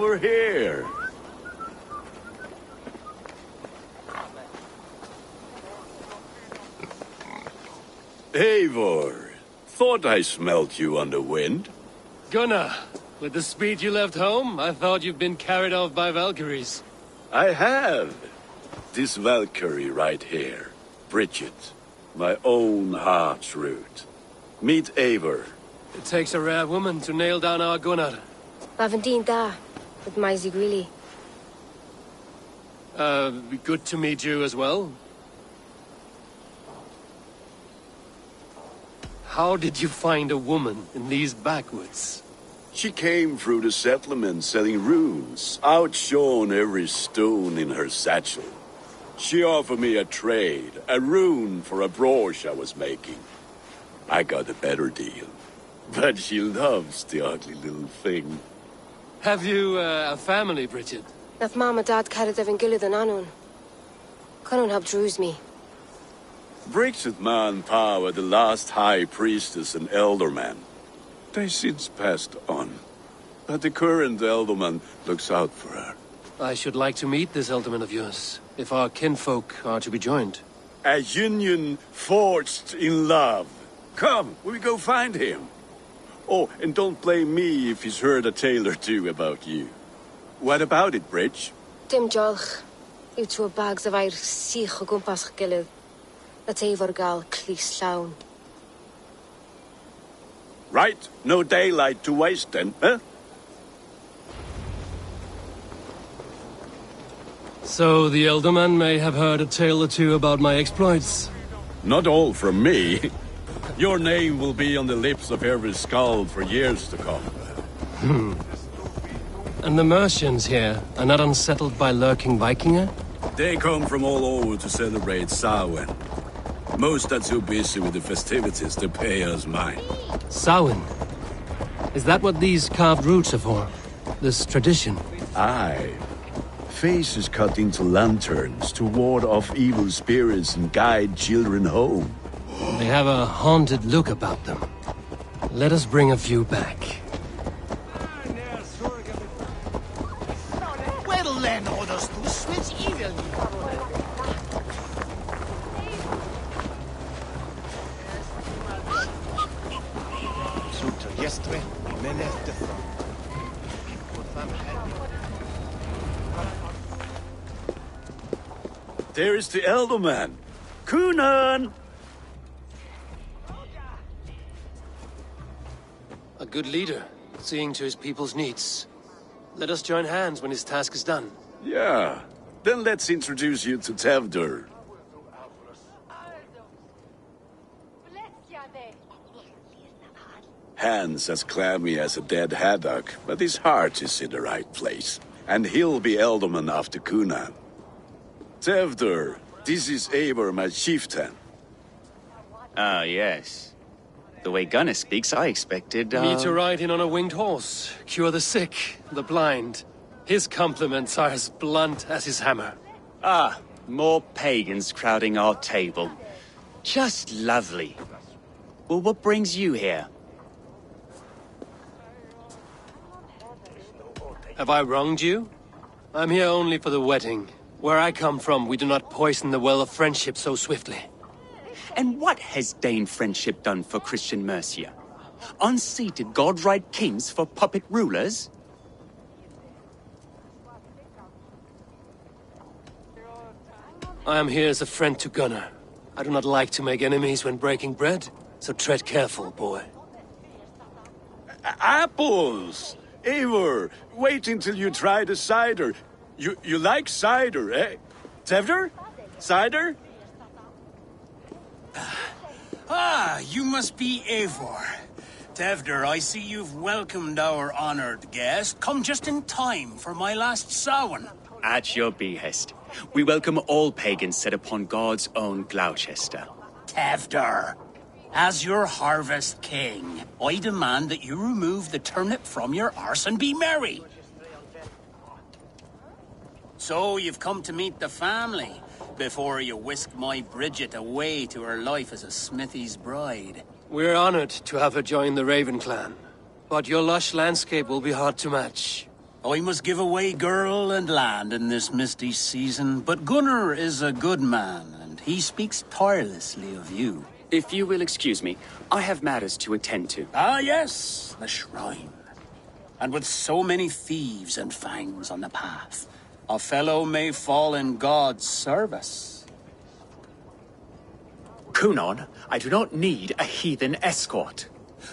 over here. Eivor, thought I smelt you on the wind. Gunnar, with the speed you left home, I thought you'd been carried off by Valkyries. I have. This Valkyrie right here, Bridget, my own heart's root. Meet Eivor. It takes a rare woman to nail down our Gunnar. Lavendine da, with Maisie Greeley. Good to meet you as well. How did you find a woman in these backwoods? She came through the settlement selling runes, outshone every stone in her satchel. She offered me a trade, a rune for a brooch I was making. I got a better deal. But she loves the ugly little thing. Have you a family, Bridget? Naf mama dad carried evan gilid an anun. Cannon have drews me. Bridget man Pa were the last high priestess and elderman. They since passed on. But the current elderman looks out for her. I should like to meet this elderman of yours, if our kinfolk are to be joined. A union forged in love. Come, we go find him. Oh, and don't blame me if he's heard a tale or two about you. What about it, Bridge? Dim jolch. You two bags of air sich o gwmpas gilid. A Eivor gal clis llawn. Right, no daylight to waste then, huh? So the elderman may have heard a tale or two about my exploits. Not all from me. Your name will be on the lips of every skald for years to come. And the Mercians here are not unsettled by lurking Vikinger? They come from all over to celebrate Samhain. Most are too busy with the festivities to pay us mind. Samhain? Is that what these carved roots are for? This tradition? Aye. Faces cut into lanterns to ward off evil spirits and guide children home. They have a haunted look about them. Let us bring a few back. Well then, others to switch evil. There is the elderman. Kunan! A good leader, seeing to his people's needs. Let us join hands when his task is done. Yeah. Then let's introduce you to Tevdur. Hands as clammy as a dead haddock, but his heart is in the right place. And he'll be elderman after Kunan. Tevdur, this is Eivor, my chieftain. Ah, yes. The way Gunnar speaks, I expected, Me to ride in on a winged horse, cure the sick, the blind. His compliments are as blunt as his hammer. Ah, more pagans crowding our table. Just lovely. Well, what brings you here? Have I wronged you? I'm here only for the wedding. Where I come from, we do not poison the well of friendship so swiftly. And what has Dane friendship done for Christian Mercia? Unseated godright kings for puppet rulers? I am here as a friend to Gunnar. I do not like to make enemies when breaking bread, so tread careful, boy. Apples! Eivor, wait until you try the cider. You like cider, eh? Tevdur? Cider? Ah, you must be Eivor. Tevdur, I see you've welcomed our honored guest. Come just in time for my last Samhain. At your behest. We welcome all pagans set upon God's own Gloucester. Tevdur, as your harvest king, I demand that you remove the turnip from your arse and be merry. So you've come to meet the family before you whisk my Bridget away to her life as a smithy's bride. We're honored to have her join the Raven clan, but your lush landscape will be hard to match. I must give away girl and land in this misty season, but Gunnar is a good man, and he speaks tirelessly of you. If you will excuse me, I have matters to attend to. Ah, yes, the shrine. And with so many thieves and fangs on the path, a fellow may fall in God's service. Kunon, I do not need a heathen escort.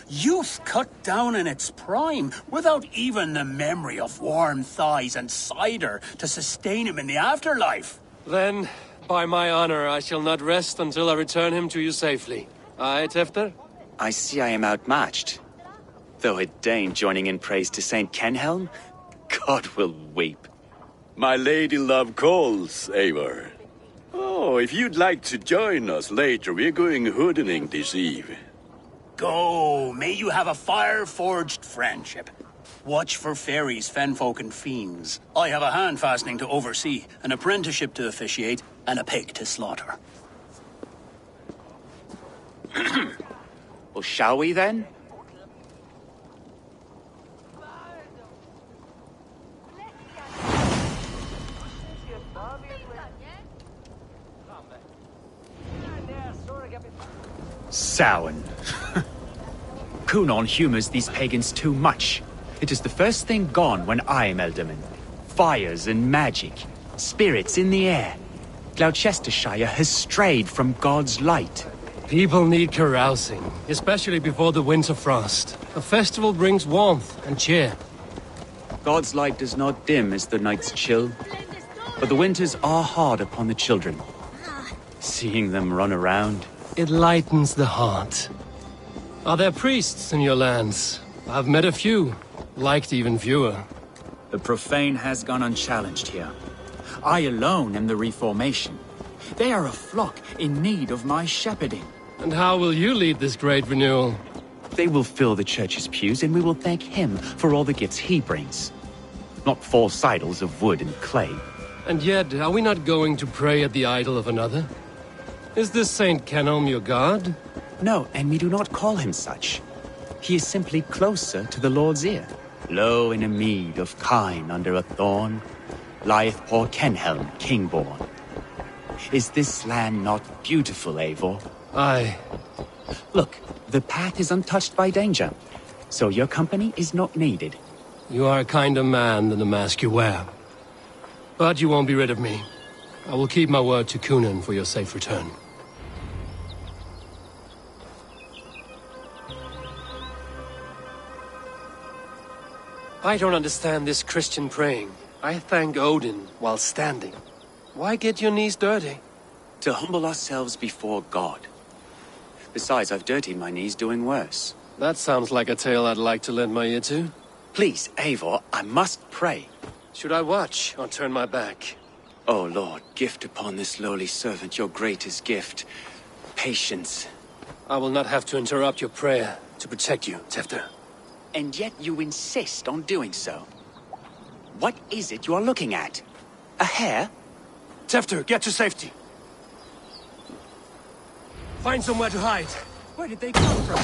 Youth cut down in its prime, without even the memory of warm thighs and cider to sustain him in the afterlife. Then, by my honor, I shall not rest until I return him to you safely. Aye, Tefter? I see I am outmatched. Though a Dane joining in praise to Saint Kenhelm, God will weep. My lady love calls, Eivor. Oh, if you'd like to join us later, we're going hoodening this eve. Go, may you have a fire-forged friendship. Watch for fairies, fenfolk, and fiends. I have a hand fastening to oversee, an apprenticeship to officiate, and a pig to slaughter. Well, shall we then? Samhain. Kunon humors these pagans too much. It is the first thing gone when I am Elderman. Fires and magic, spirits in the air. Gloucestershire has strayed from God's light. People need carousing, especially before the winter frost. A festival brings warmth and cheer. God's light does not dim as the nights chill, but the winters are hard upon the children. Seeing them run around, It lightens the heart. Are there priests in your lands? I've met a few, liked even fewer. The profane has gone unchallenged here. I alone am the Reformation. They are a flock in need of my shepherding. And how will you lead this great renewal? they will fill the church's pews, and we will thank him for all the gifts he brings. Not false idols of wood and clay. And yet, are we not going to pray at the idol of another? Is this Saint Kenelm your god? No, and we do not call him such. He is simply closer to the Lord's ear. Low in a mead of kine under a thorn, lieth poor Kenhelm, king-born. Is this land not beautiful, Eivor? Aye. Look, the path is untouched by danger, so your company is not needed. You are a kinder man than the mask you wear. But you won't be rid of me. I will keep my word to Kunan for your safe return. I don't understand this Christian praying. I thank Odin while standing. Why get your knees dirty? To humble ourselves before God. Besides, I've dirtied my knees doing worse. That sounds like a tale I'd like to lend my ear to. Please, Eivor, I must pray. Should I watch or turn my back? O Lord, gift upon this lowly servant your greatest gift. Patience. I will not have to interrupt your prayer to protect you, Tefter. And yet you insist on doing so. What is it you are looking at? A hare? Tefter, get to safety. Find somewhere to hide. Where did they come from?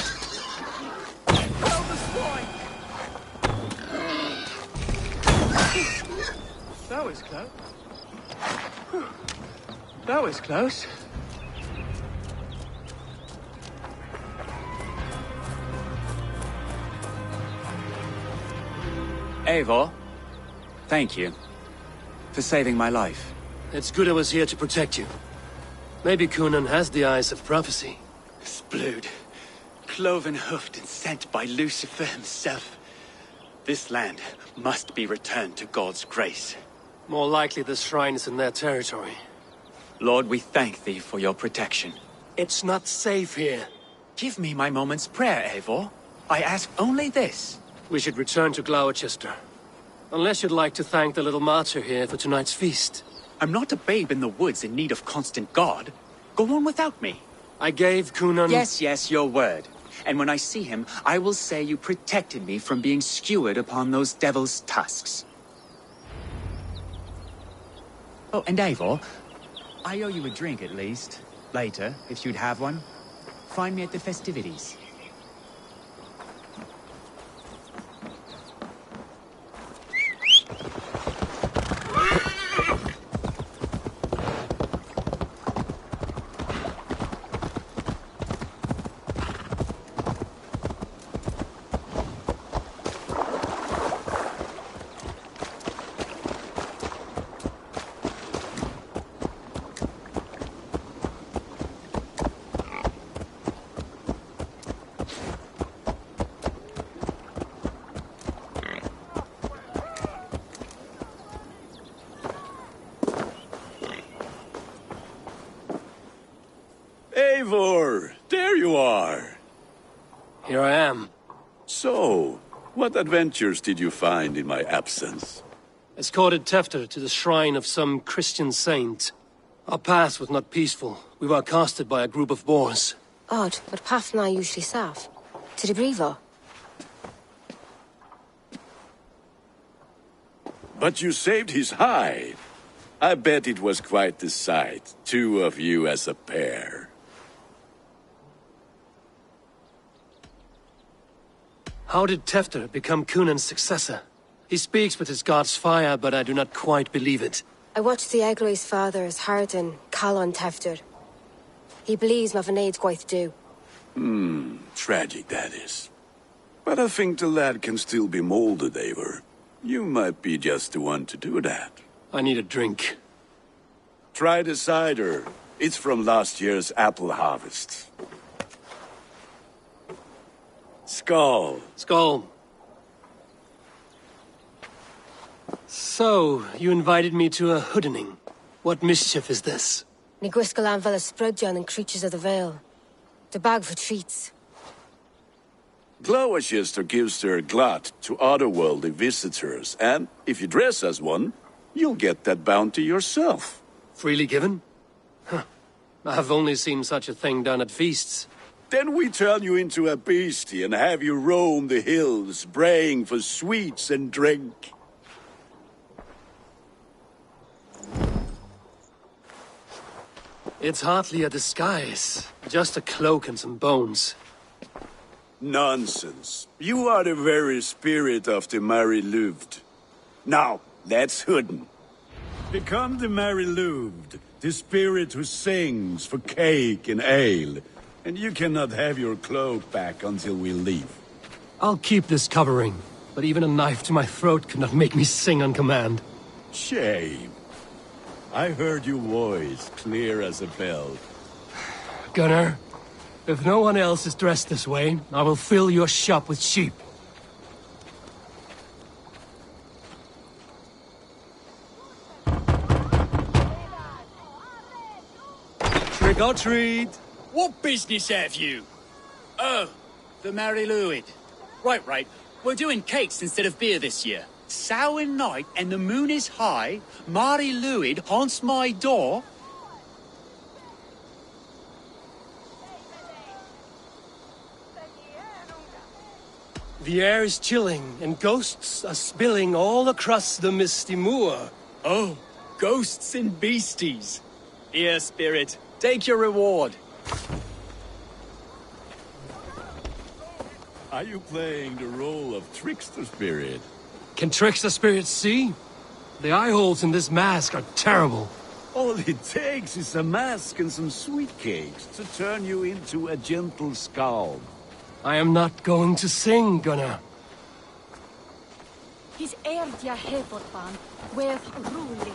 That was close. That was close. Eivor, thank you for saving my life. It's good I was here to protect you. Maybe Kunan has the eyes of prophecy. Splood, cloven-hoofed and sent by Lucifer himself. This land must be returned to God's grace. More likely the shrine is in their territory. Lord, we thank thee for your protection. It's not safe here. Give me my moment's prayer, Eivor. I ask only this. We should return to Gloucester. Unless you'd like to thank the little martyr here for tonight's feast. I'm not a babe in the woods in need of constant guard. Go on without me. I gave Kunan... Yes, your word. And when I see him, I will say you protected me from being skewered upon those devil's tusks. Oh, and Eivor, I owe you a drink at least. Later, if you'd have one. Find me at the festivities. Eivor! There you are! Here I am. So, what adventures did you find in my absence? Escorted Tefter to the shrine of some Christian saint. Our path was not peaceful. We were accosted by a group of boars. Odd, but path na usually safe. To the brievo. But you saved his hide. I bet it was quite the sight, two of you as a pair. How did Tefter become Cunan's successor? He speaks with his god's fire, but I do not quite believe it. I watched the Egloi's father's Harden, Calon Tefter. He believes Mavanade quite do. Tragic that is. But I think the lad can still be molded, Eivor. You might be just the one to do that. I need a drink. Try the cider. It's from last year's apple harvest. Skull. Skull. So, you invited me to a hoodening. What mischief is this? Ni gwisgalan fel ysbrydion and creatures of the Vale. The bag for treats. Gloucester gives their glut to otherworldly visitors, and if you dress as one, you'll get that bounty yourself. Freely given? Huh. I have only seen such a thing done at feasts. Then we turn you into a beastie and have you roam the hills, braying for sweets and drink. It's hardly a disguise. Just a cloak and some bones. Nonsense. You are the very spirit of the Mary Louved. Now, let's hooden. Become the Mary Louved, the spirit who sings for cake and ale. And you cannot have your cloak back until we leave. I'll keep this covering, but even a knife to my throat could not make me sing on command. Shame. I heard your voice clear as a bell. Gunnar, if no one else is dressed this way, I will fill your shop with sheep. Trick or treat! What business have you? Oh, the Mary Louid. Right. We're doing cakes instead of beer this year. Sour night and the moon is high. Mary Louid haunts my door. The air is chilling, and ghosts are spilling all across the misty moor. Oh, ghosts and beasties. Here, spirit, take your reward. Are you playing the role of trickster spirit? Can trickster spirits see? The eye holes in this mask are terrible. All it takes is a mask and some sweet cakes to turn you into a gentle skull. I am not going to sing, Gunnar. His erdia hefortban with ruling.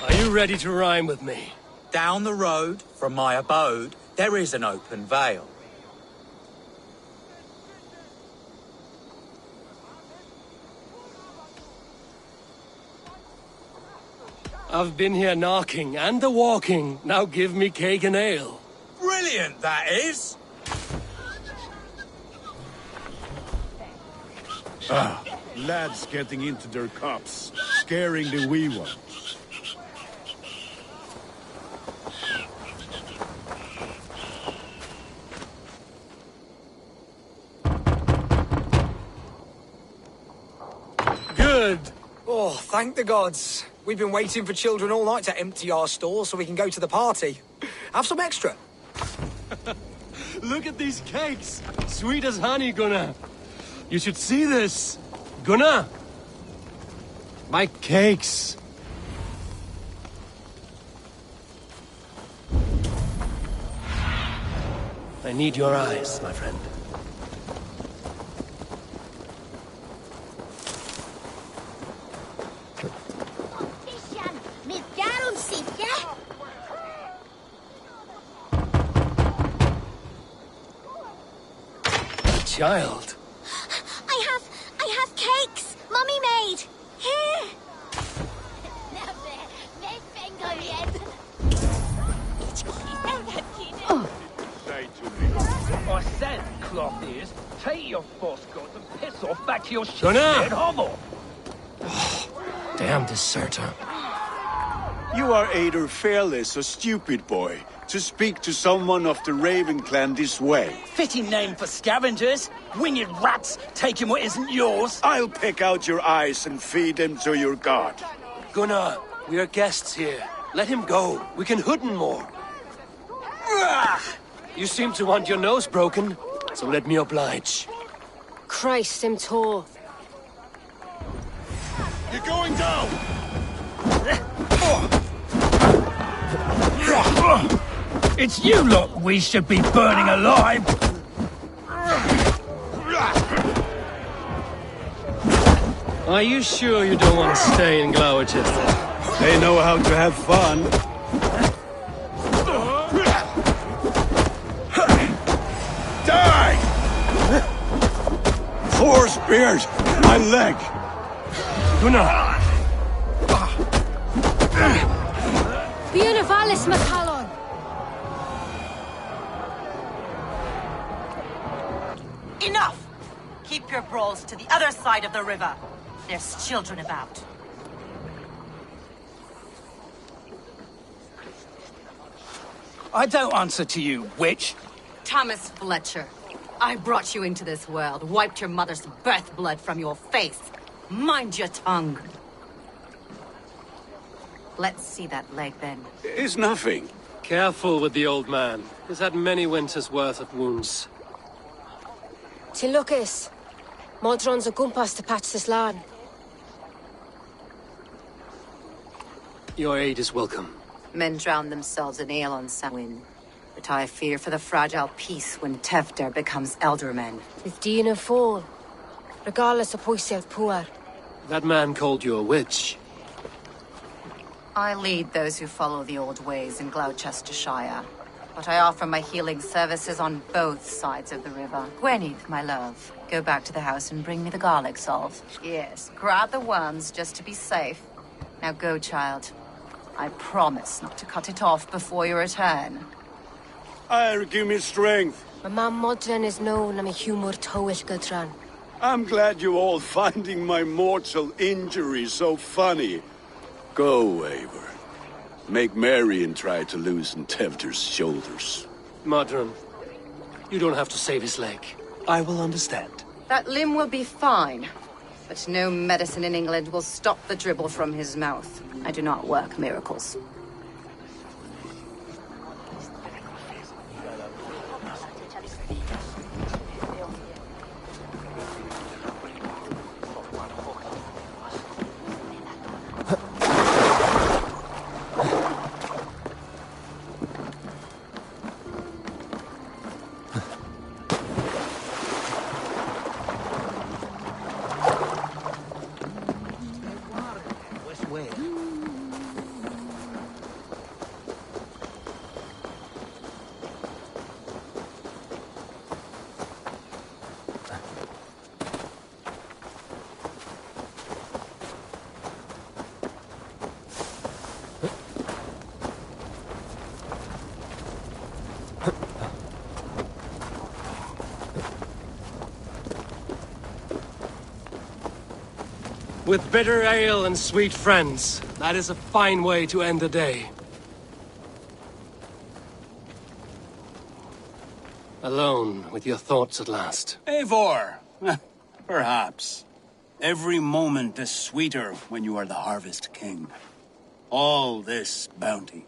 Are you ready to rhyme with me? Down the road from my abode, there is an open vale. I've been here knocking and a-walking. Now give me cake and ale. Brilliant, that is! Lads getting into their cups, scaring the wee ones. Good. Oh, thank the gods. We've been waiting for children all night to empty our stores so we can go to the party. Have some extra. Look at these cakes. Sweet as honey, Gunnar. You should see this. Gunnar. My cakes. I need your eyes, my friend. Child. I have cakes. Mom I said, cloth ears, take your false gods and piss off back to your Gunnar! shit hovel. Damn deserter. You are either fearless or stupid, boy, to speak to someone of the Raven clan this way. Fitting name for scavengers. Winged rats taking what isn't yours. I'll pick out your eyes and feed them to your god. Gunnar, we are guests here. Let him go. We can hood him more. You seem to want your nose broken, so let me oblige. Christ, him tall. You're going down! It's you lot we should be burning alive. Are you sure you don't want to stay in Gloucester? They know how to have fun. Die! 4 spears! My leg! Gunnar! Bionavalis Macallon! Enough! Keep your brawls to the other side of the river. There's children about. I don't answer to you, witch. Thomas Fletcher, I brought you into this world, wiped your mother's birth blood from your face. Mind your tongue. Let's see that leg, then. It's nothing. Careful with the old man. He's had many winters' worth of wounds. Tilukis. Modron's a gumpas to patch this land. Your aid is welcome. Men drown themselves in ale on Samhain. But I fear for the fragile peace when Tevder becomes eldermen. With Dina fall. Regardless of Poisiel Puar. That man called you a witch. I lead those who follow the old ways in Gloucestershire. But I offer my healing services on both sides of the river. Gweneth, my love, go back to the house and bring me the garlic salt. Yes, grab the worms just to be safe. Now go, child. I promise not to cut it off before you return. Give me strength. My mam Modron is known am a humor towish Gudran. I'm glad you all finding my mortal injury so funny. Go, Eivor. Make merry and try to loosen Tevder's shoulders. Modron, you don't have to save his leg. I will understand. That limb will be fine. But no medicine in England will stop the dribble from his mouth. I do not work miracles. With bitter ale and sweet friends, that is a fine way to end the day. Alone with your thoughts at last. Eivor! Perhaps. Every moment is sweeter when you are the Harvest King. All this bounty.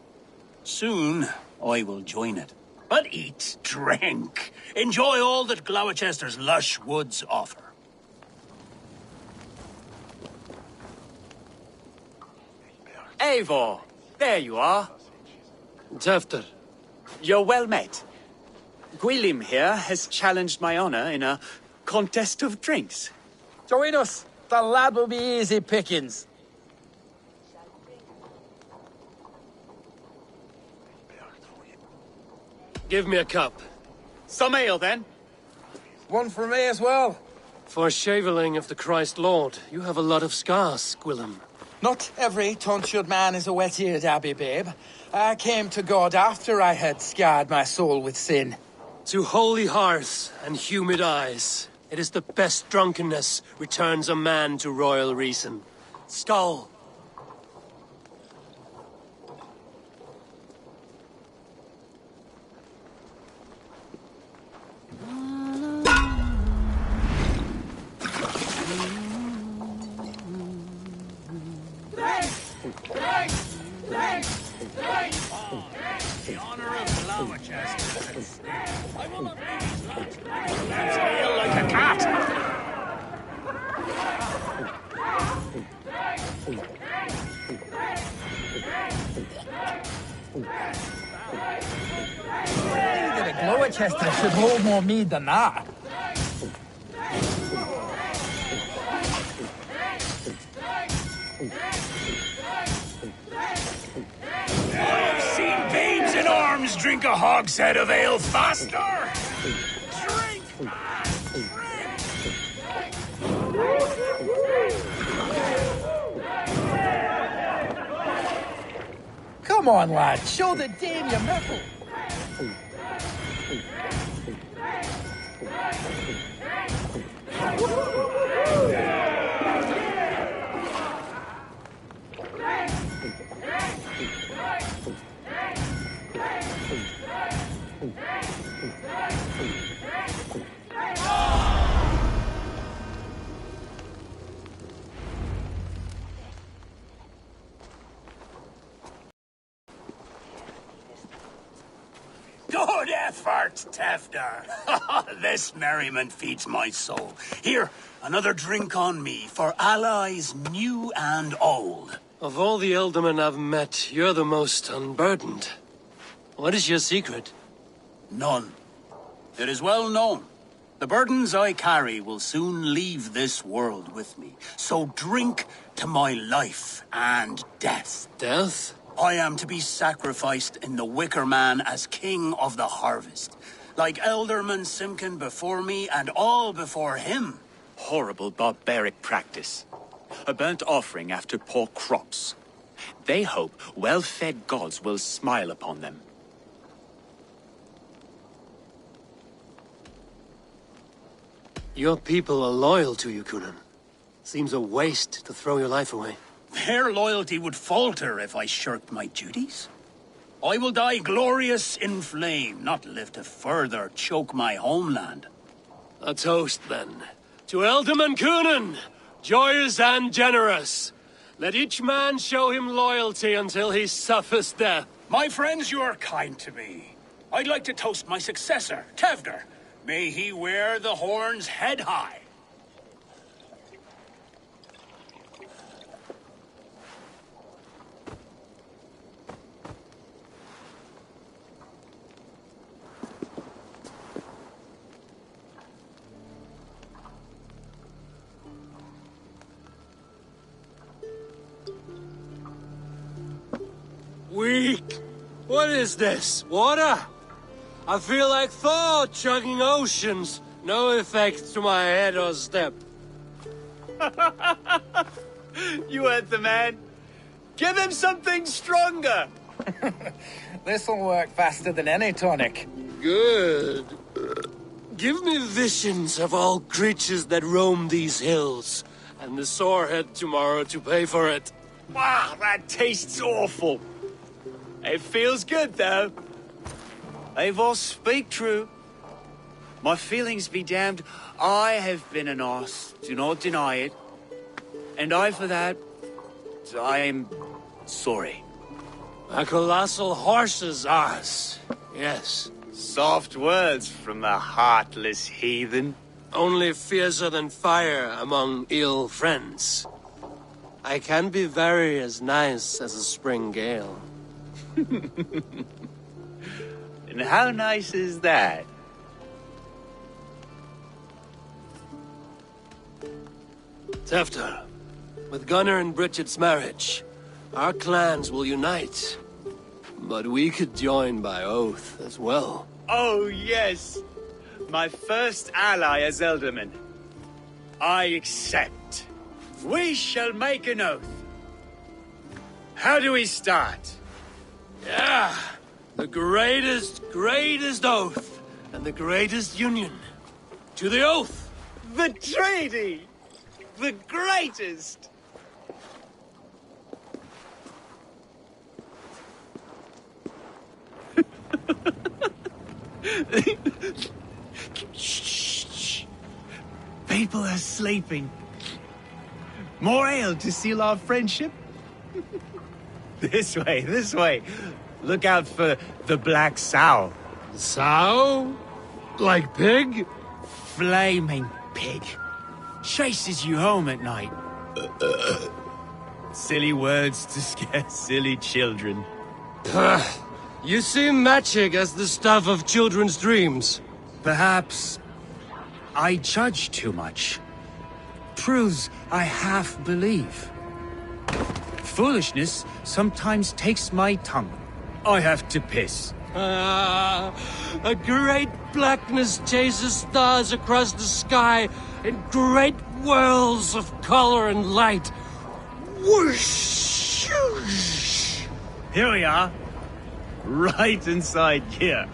Soon, I will join it. But eat, drink, enjoy all that Gloucester's lush woods offer. Eivor, there you are. Tevder. You're well met. Gwilym here has challenged my honor in a contest of drinks. Join us. The lad will be easy pickings. Give me a cup. Some ale, then. One for me as well. For shaveling of the Christ Lord, you have a lot of scars, Gwilym. Not every tonsured man is a wet-eared abbey, babe. I came to God after I had scarred my soul with sin. To holy hearths and humid eyes, it is the best drunkenness returns a man to royal reason. Skull! The honor of Gloucester. I will not be tail like a cat. That a Gloucester should hold more mead than that. Babes in arms drink a hogshead of ale faster! Drink! Come on, lad, show the dame your mettle. Good effort, Tefter. This merriment feeds my soul. Here, another drink on me for allies new and old. Of all the ealdormen I've met, you're the most unburdened. What is your secret? None. It is well known. The burdens I carry will soon leave this world with me. So drink to my life and death. Death? I am to be sacrificed in the Wicker Man as king of the harvest. Like Elderman Simkin before me and all before him. Horrible barbaric practice. A burnt offering after poor crops. They hope well-fed gods will smile upon them. Your people are loyal to you, Kunan. Seems a waste to throw your life away. Their loyalty would falter if I shirked my duties. I will die glorious in flame, not live to further choke my homeland. A toast, then. To Ealdorman Kunan, joyous and generous. Let each man show him loyalty until he suffers death. My friends, you are kind to me. I'd like to toast my successor, Tevder. May he wear the horns head high. Weak. What is this? Water? I feel like Thor chugging oceans. No effect to my head or step. You heard the man. Give him something stronger. This'll work faster than any tonic. Good. Give me visions of all creatures that roam these hills, and the sorehead tomorrow to pay for it. Wow, that tastes awful. It feels good, though. Eivor, speak true. My feelings be damned. I have been an arse. Do not deny it. And I, for that, I am sorry. A colossal horse's arse. Yes. Soft words from the heartless heathen. Only fiercer than fire among ill friends. I can be very as nice as a spring gale. And how nice is that? Tefter, with Gunnar and Bridget's marriage, our clans will unite. But we could join by oath as well. Oh, yes. My first ally as Ealdorman. I accept. We shall make an oath. How do we start? Yeah, the greatest oath and the greatest union. To the oath! The treaty! The greatest! Shh. People are sleeping. More ale to seal our friendship? This way. Look out for the black sow. Sow? Like pig? Flaming pig. Chases you home at night. Silly words to scare silly children. You seem magic as the stuff of children's dreams. Perhaps I judge too much. Proves I half believe. Foolishness sometimes takes my tongue. I have to piss. A great blackness chases stars across the sky in great whirls of color and light. Whoosh! Here we are. Right inside here.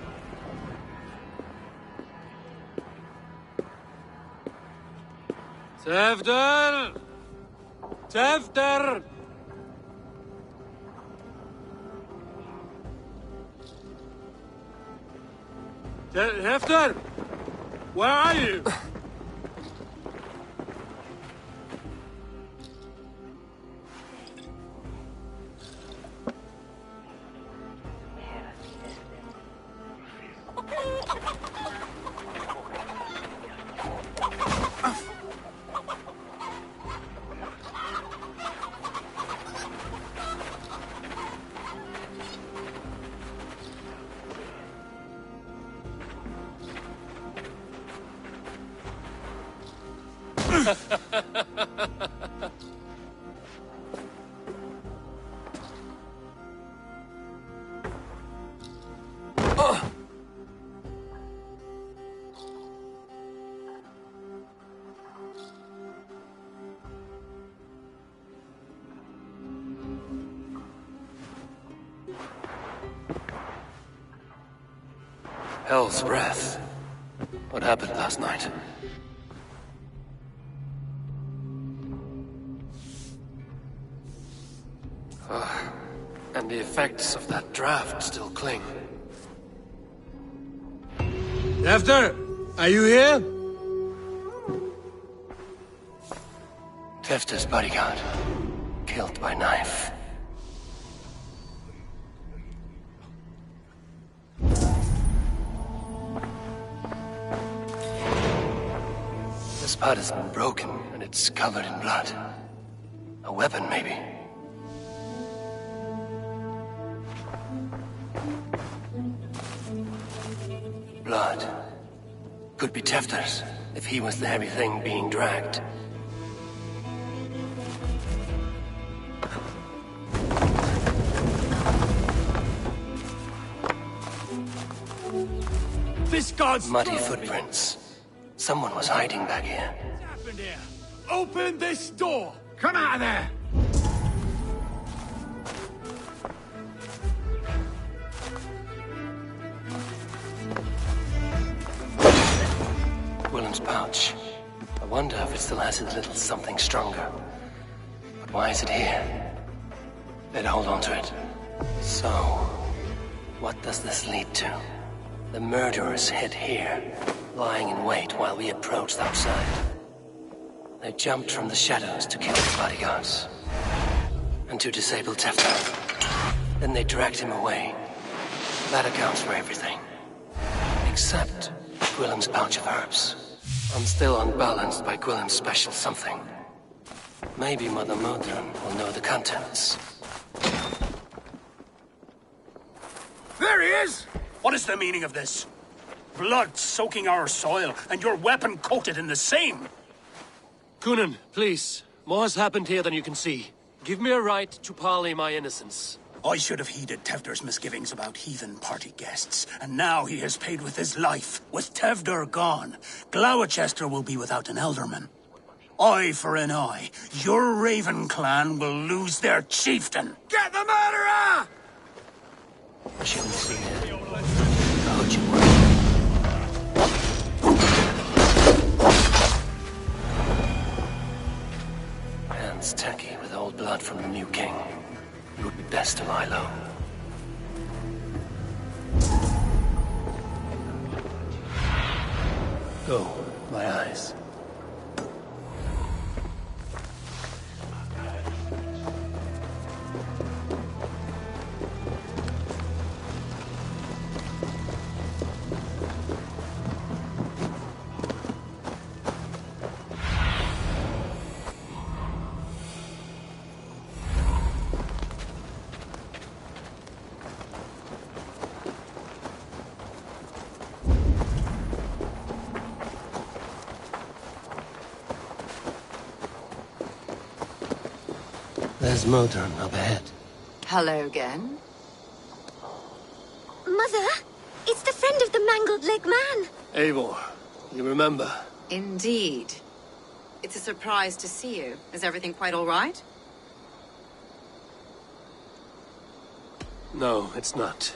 Tevder! Tevder! Hefter! Where are you? Hell's breath. What happened last night? And the effects of that draft still cling. Tefter, are you here? Tefter's bodyguard, killed by knife. This part has been broken, and it's covered in blood. A weapon, maybe. Blood. Could be Tefter's, if he was the heavy thing being dragged. This god's Muddy footprints. Someone was hiding back here. What's happened here? Open this door! Come out of there! Willem's pouch. I wonder if it still has a little something stronger. But why is it here? Better hold on to it. So, what does this lead to? The murderers hid here, lying in wait while we approached outside. They jumped from the shadows to kill the bodyguards. And to disable Tefter. Then they dragged him away. That accounts for everything. Except Gwillem's pouch of herbs. I'm still unbalanced by Gwillem's special something. Maybe Mother Modron will know the contents. There he is! What is the meaning of this? Blood soaking our soil, and your weapon coated in the same! Kunin, please. More has happened here than you can see. Give me a right to parley my innocence. I should have heeded Tevder's misgivings about heathen party guests, and now he has paid with his life. With Tevder gone, Gloucester will be without an elderman. Eye for an eye. Your Raven clan will lose their chieftain. Get the murderer! I shouldn't see it. I heard you were. It's tacky with old blood from the new king. It would be best to lie low. Go, my eyes. There's Modron up ahead. Hello again. Mother, it's the friend of the mangled leg man. Eivor, you remember? Indeed. It's a surprise to see you. Is everything quite all right? No, it's not.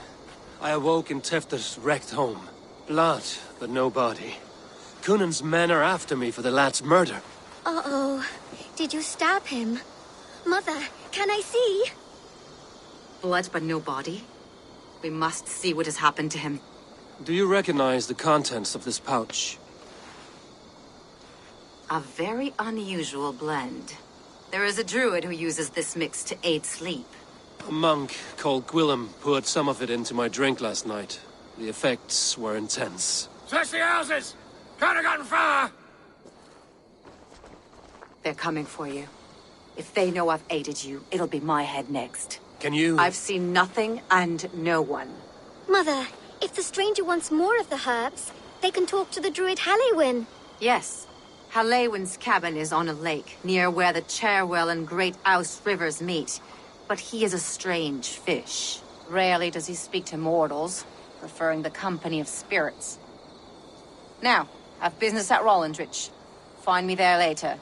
I awoke in Tefter's wrecked home. Blood, but no body. Cunan's men are after me for the lad's murder. Uh-oh. Did you stab him? Mother, can I see? Blood but no body? We must see what has happened to him. Do you recognize the contents of this pouch? A very unusual blend. There is a druid who uses this mix to aid sleep. A monk called Gwillem poured some of it into my drink last night. The effects were intense. Search the houses! Can't have gotten far! They're coming for you. If they know I've aided you, it'll be my head next. Can you... I've seen nothing and no one. Mother, if the stranger wants more of the herbs, they can talk to the druid Halewyn. Yes. Halewyn's cabin is on a lake, near where the Cherwell and Great Ouse rivers meet. But he is a strange fish. Rarely does he speak to mortals, preferring the company of spirits. Now, I've business at Rollindrich. Find me there later.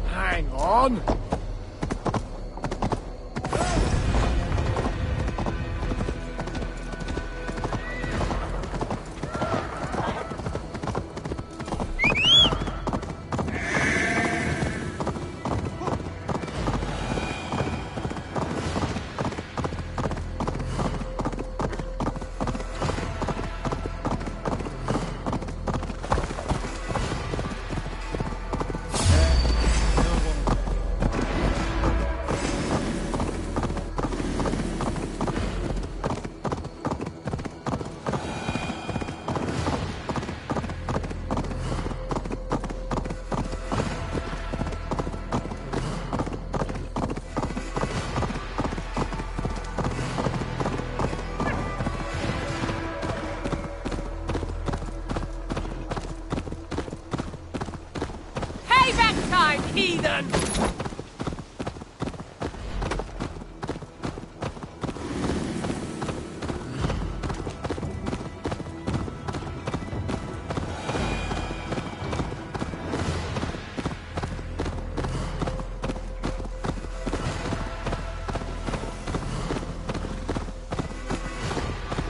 Hang on. Heathen!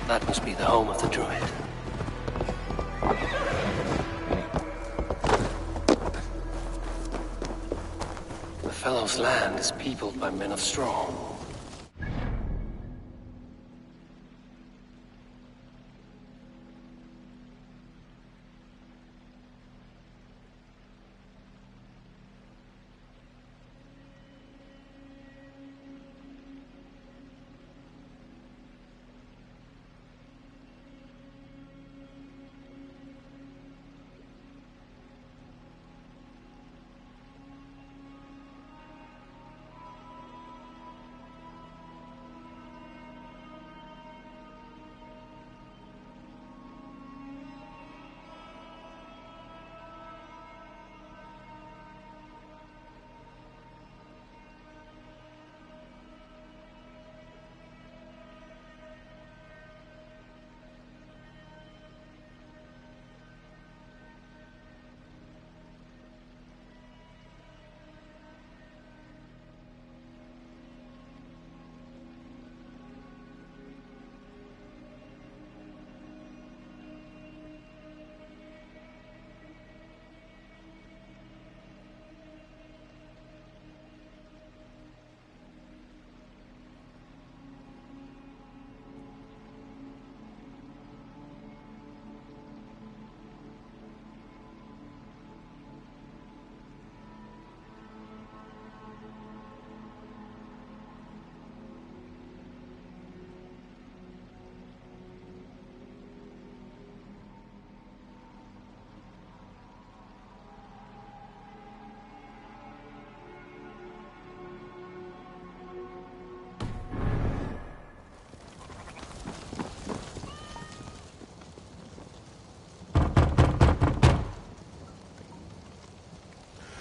That must be the home of the druid. The fellow's land is peopled by men of straw.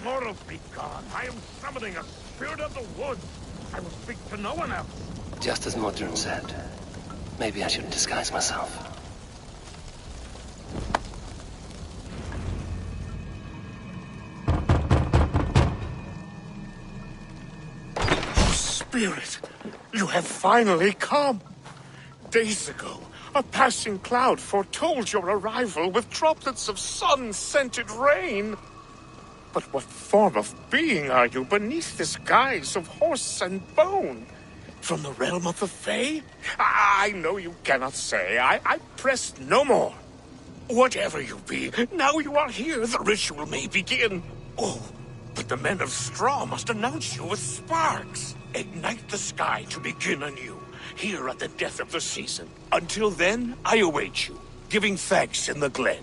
Mortal be gone. I am summoning a spirit of the woods. I will speak to no one else. Just as Modern said. Maybe I should disguise myself. Spirit, you have finally come. Days ago, a passing cloud foretold your arrival with droplets of sun-scented rain. But what form of being are you beneath this guise of horse and bone? From the realm of the Fae? I know you cannot say. I press no more. Whatever you be, now you are here, the ritual may begin. Oh, but the men of straw must announce you with sparks. Ignite the sky to begin anew, here at the death of the season. Until then, I await you, giving thanks in the glen.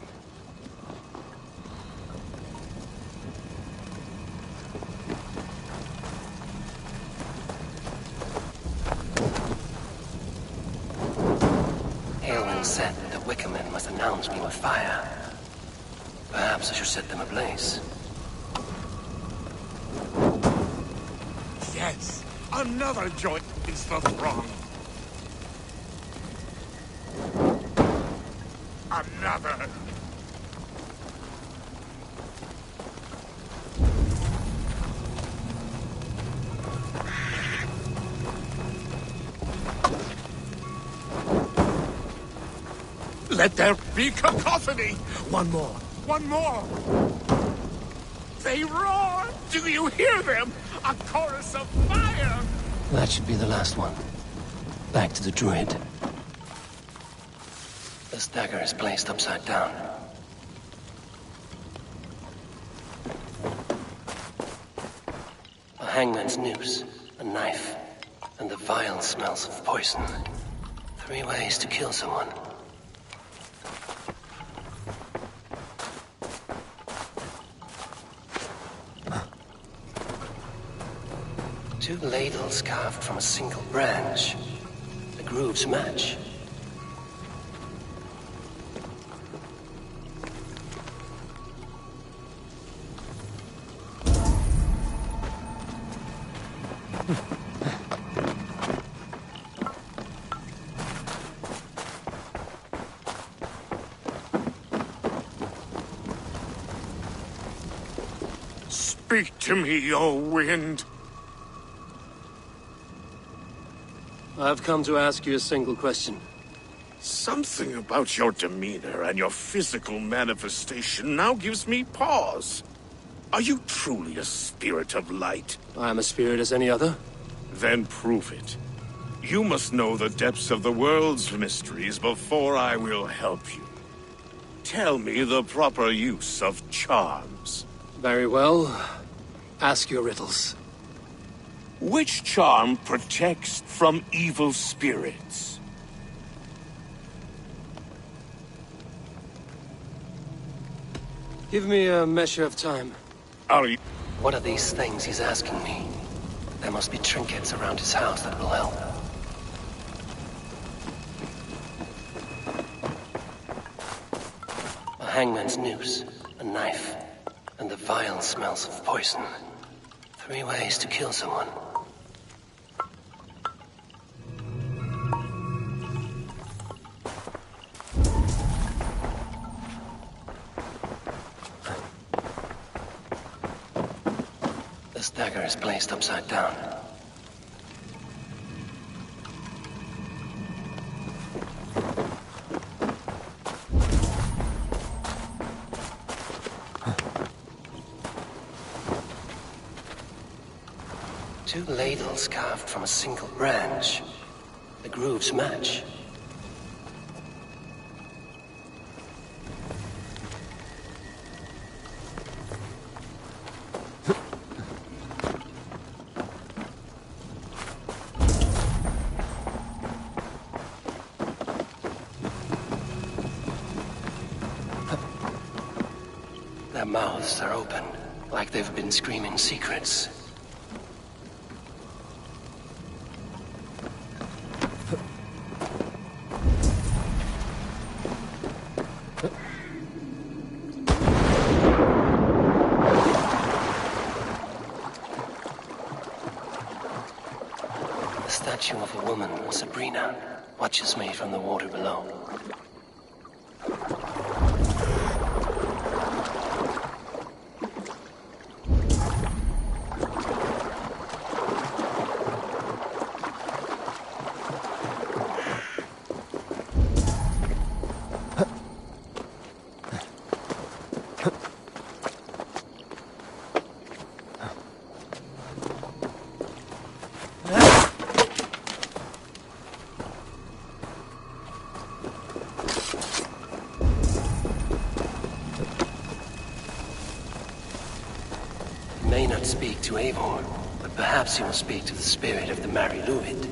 Aelwyn said the Wickermen must announce me with fire. Perhaps I should set them ablaze. Yes, another joint is the throng. Another. Let there be cacophony! One more! One more! They roar! Do you hear them? A chorus of fire! That should be the last one. Back to the druid. This dagger is placed upside down. A hangman's noose, a knife, and the vile smells of poison. 3 ways to kill someone. Two ladles carved from a single branch. The grooves match. Speak to me, O wind! I've come to ask you a single question. Something about your demeanor and your physical manifestation now gives me pause. Are you truly a spirit of light? I am a spirit as any other. Then prove it. You must know the depths of the world's mysteries before I will help you. Tell me the proper use of charms. Very well. Ask your riddles. Which charm protects from evil spirits? Give me a measure of time. Are you... What are these things he's asking me? There must be trinkets around his house that will help. A hangman's noose, a knife, and the vile smells of poison. 3 ways to kill someone. This dagger is placed upside down. Two ladles carved from a single branch. The grooves match. Their mouths are open, like they've been screaming secrets. The statue of a woman, Sabrina, watches me from the water below. speak to Eivor, but perhaps he will speak to the spirit of the Mary Luid.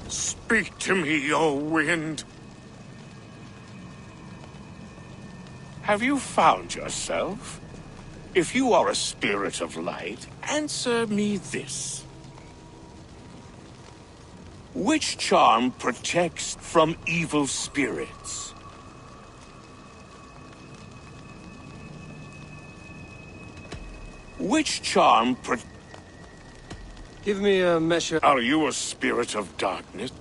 Speak to me, O wind. Have you found yourself? If you are a spirit of light, answer me this. Which charm protects from evil spirits? Which charm Give me a measure... Are you a spirit of darkness?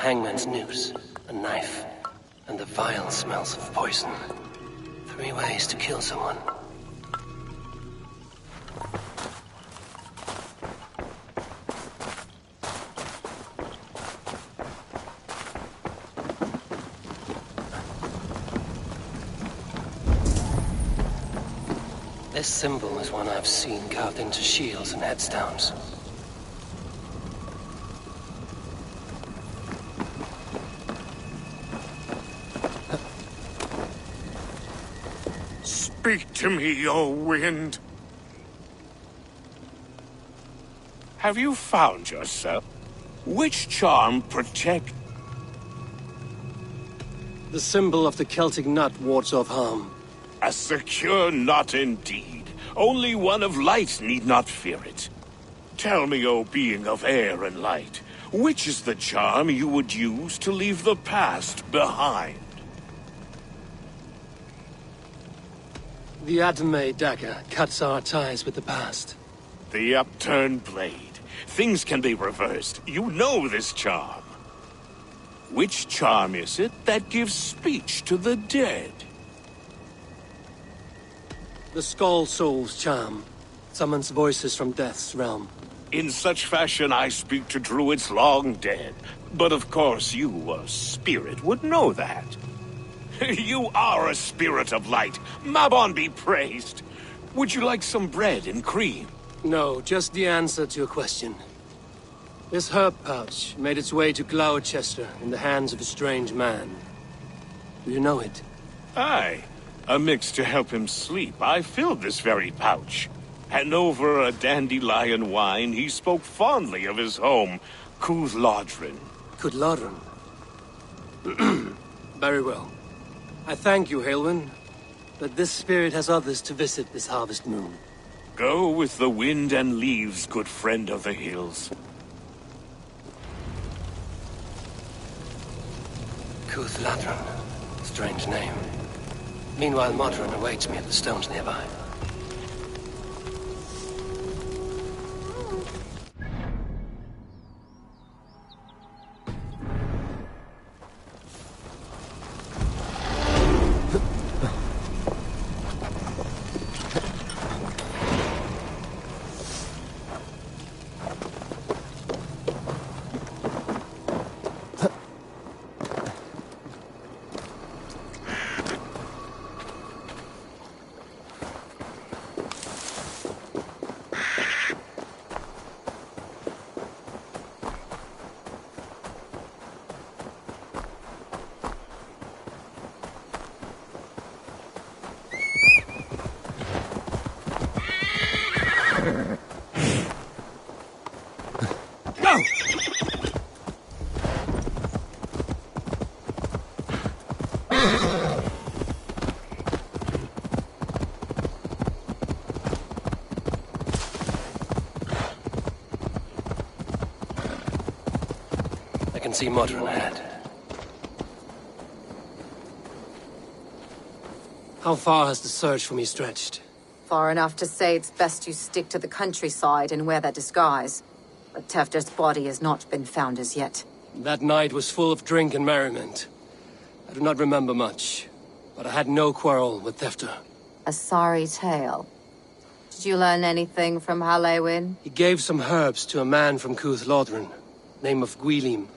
Hangman's noose, a knife, and the vile smells of poison. 3 ways to kill someone. This symbol is one I've seen carved into shields and headstones. Speak to me, O wind. Have you found yourself? Which charm protect? The symbol of the Celtic nut wards off harm. A secure knot indeed. Only one of light need not fear it. Tell me, O being of air and light, which is the charm you would use to leave the past behind? The Adame dagger cuts our ties with the past. The upturned blade. Things can be reversed. You know this charm. Which charm is it that gives speech to the dead? The Skull Soul's charm summons voices from death's realm. In such fashion I speak to druids long dead. But of course you, a spirit, would know that. You are a spirit of light. Mabon be praised. Would you like some bread and cream? No, just the answer to your question. This herb pouch made its way to Gloucester in the hands of a strange man. Do you know it? Aye. A mix to help him sleep. I filled this very pouch. And over a dandelion wine, he spoke fondly of his home, Cúthládrin. Cúthládrin? Very well. I thank you, Halwyn, but this spirit has others to visit this harvest moon. Go with the wind and leaves, good friend of the hills. Cúthládrin. Strange name. Meanwhile, Modron awaits me at the stones nearby. see Modron ahead. How far has the search for me stretched? Far enough to say it's best you stick to the countryside and wear that disguise. But Tefder's body has not been found as yet. That night was full of drink and merriment. I do not remember much, but I had no quarrel with Tefder. A sorry tale. Did you learn anything from Halewin? He gave some herbs to a man from Cuth Lodren, name of Gwilim.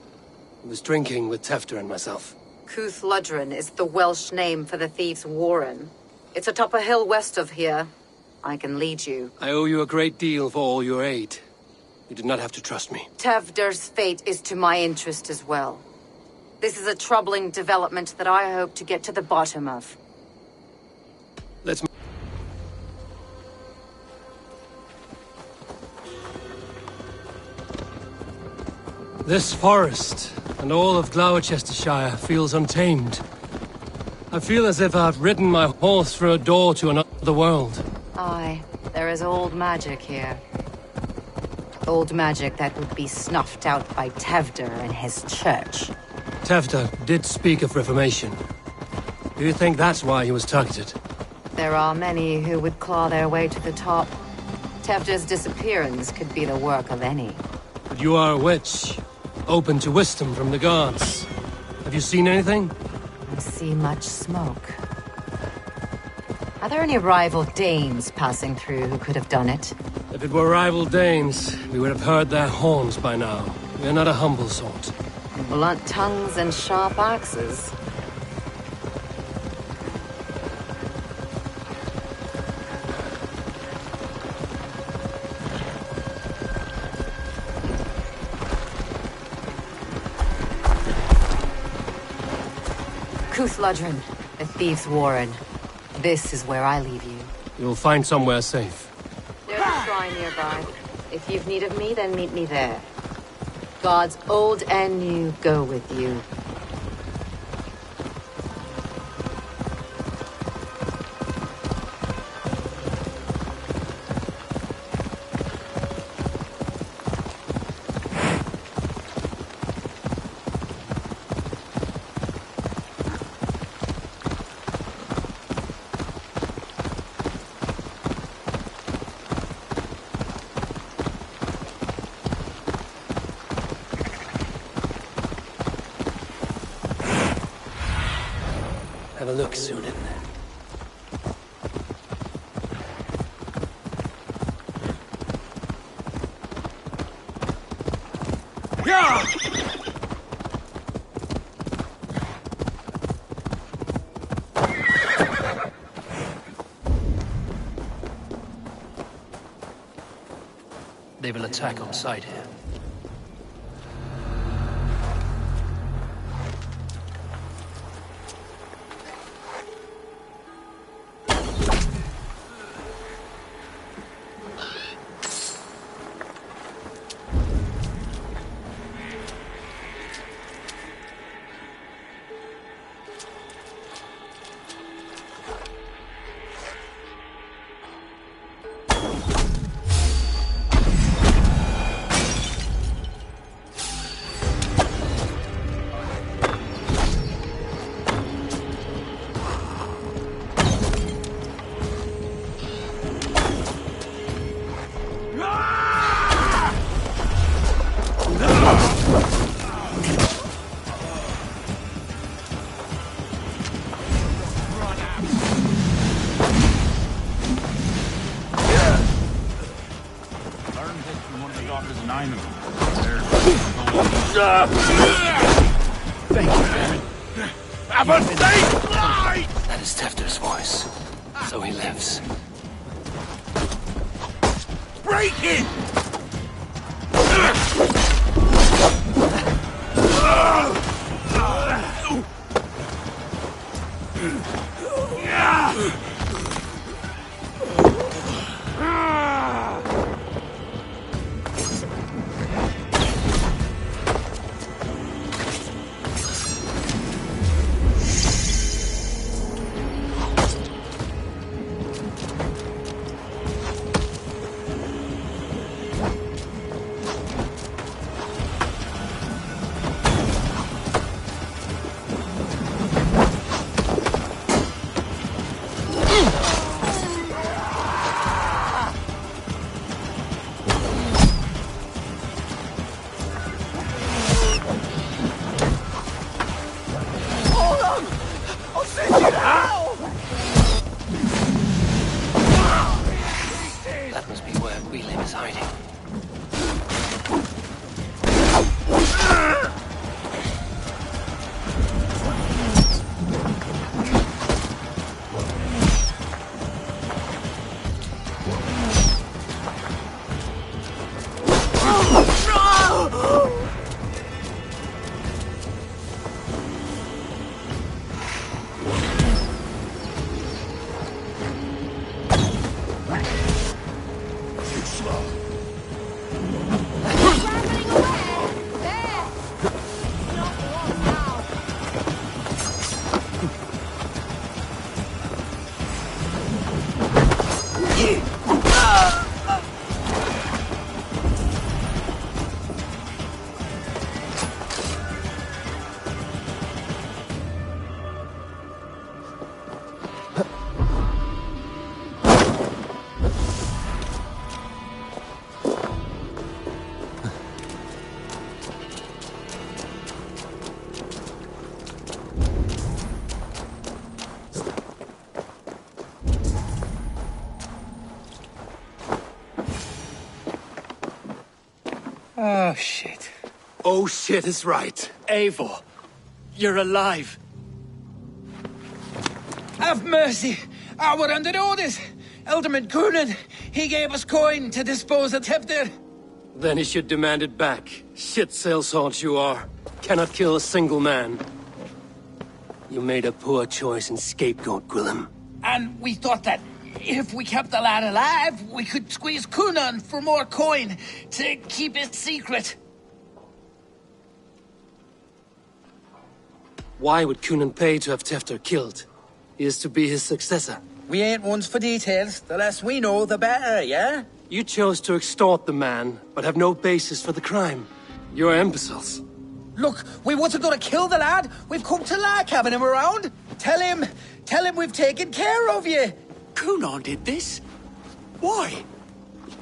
He was drinking with Tefder and myself. Cuth Lodren is the Welsh name for the thieves' warren. It's atop a hill west of here. I can lead you. I owe you a great deal for all your aid. You did not have to trust me. Tefder's fate is to my interest as well. This is a troubling development that I hope to get to the bottom of. Let's... This forest and all of Gloucestershire feels untamed. I feel as if I've ridden my horse through a door to another world. Aye, there is old magic here. Old magic that would be snuffed out by Tefder and his church. Tefder did speak of reformation. Do you think that's why he was targeted? There are many who would claw their way to the top. Tefder's disappearance could be the work of any. But you are a witch, open to wisdom from the gods. Have you seen anything? I see much smoke. Are there any rival Danes passing through who could have done it? If it were rival Danes, we would have heard their horns by now. We are not a humble sort. Blunt tongues and sharp axes. Cuth Lodren, the thieves' warren. This is where I leave you. You'll find somewhere safe. There's a shrine nearby. If you've need of me, then meet me there. Gods old and new go with you. Have a look, Sunan. They will attack outside here. That is Tefder's voice. So he lives. Break it! Weelim is hiding. Oh, shit. Oh shit is right. Eivor, you're alive. Have mercy. We're under orders. Elderman Coonan, he gave us coin to dispose of Tevdir. Then he should demand it back. Shit sellsword you are. Cannot kill a single man. You made a poor choice in scapegoat, Gwillem. And we thought that if we kept the lad alive, we could squeeze Coonan for more coin to keep it secret. Why would Coonan pay to have Tefter killed? He is to be his successor. We ain't ones for details. The less we know, the better, yeah? You chose to extort the man, but have no basis for the crime. You're imbeciles. Look, we wasn't gonna kill the lad. We've come to like having him around. Tell him we've taken care of you. Coonan did this? Why?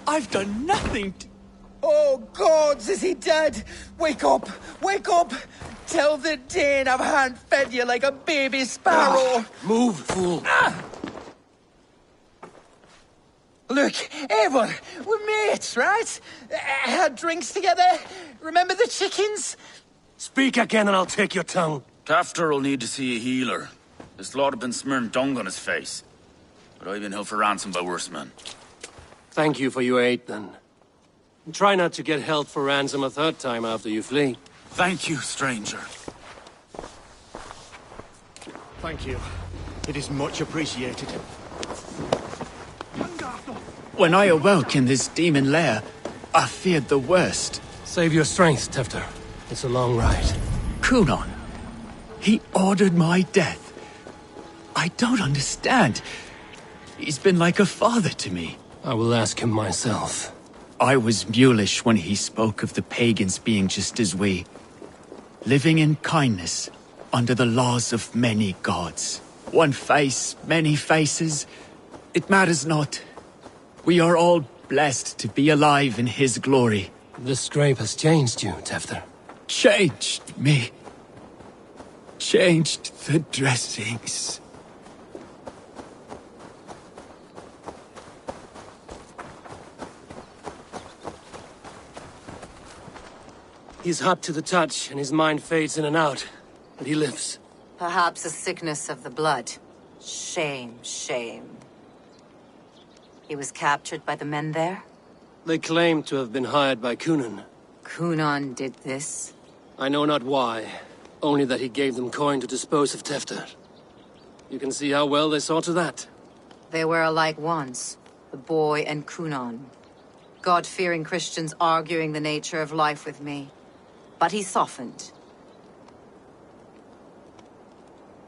I've done nothing to... Oh, gods, is he dead? Wake up! Wake up! Tell the Dane I've hand-fed you like a baby sparrow! Move, fool! Look, Eivor, we're mates, right? Had drinks together. Remember the chickens? Speak again and I'll take your tongue. Tafter will need to see a healer. This lord have been smearing dung on his face. But I've been held for ransom by worse men. Thank you for your aid, then. And try not to get held for ransom a third time after you flee. Thank you, stranger. Thank you. It is much appreciated. When I awoke in this demon lair, I feared the worst. Save your strength, Tefter. It's a long ride. Coonan. He ordered my death. I don't understand. He's been like a father to me. I will ask him myself. I was mulish when he spoke of the pagans being just as we. Living in kindness, under the laws of many gods. One face, many faces. It matters not. We are all blessed to be alive in his glory. The scrape has changed you, Tefter. Changed me. Changed the dressings. He's hot to the touch, and his mind fades in and out. But he lives. Perhaps a sickness of the blood. Shame, shame. He was captured by the men there? They claim to have been hired by Coonan. Coonan did this? I know not why. Only that he gave them coin to dispose of Tefter. You can see how well they saw to that. They were alike once. The boy and Coonan. God-fearing Christians arguing the nature of life with me. But he softened.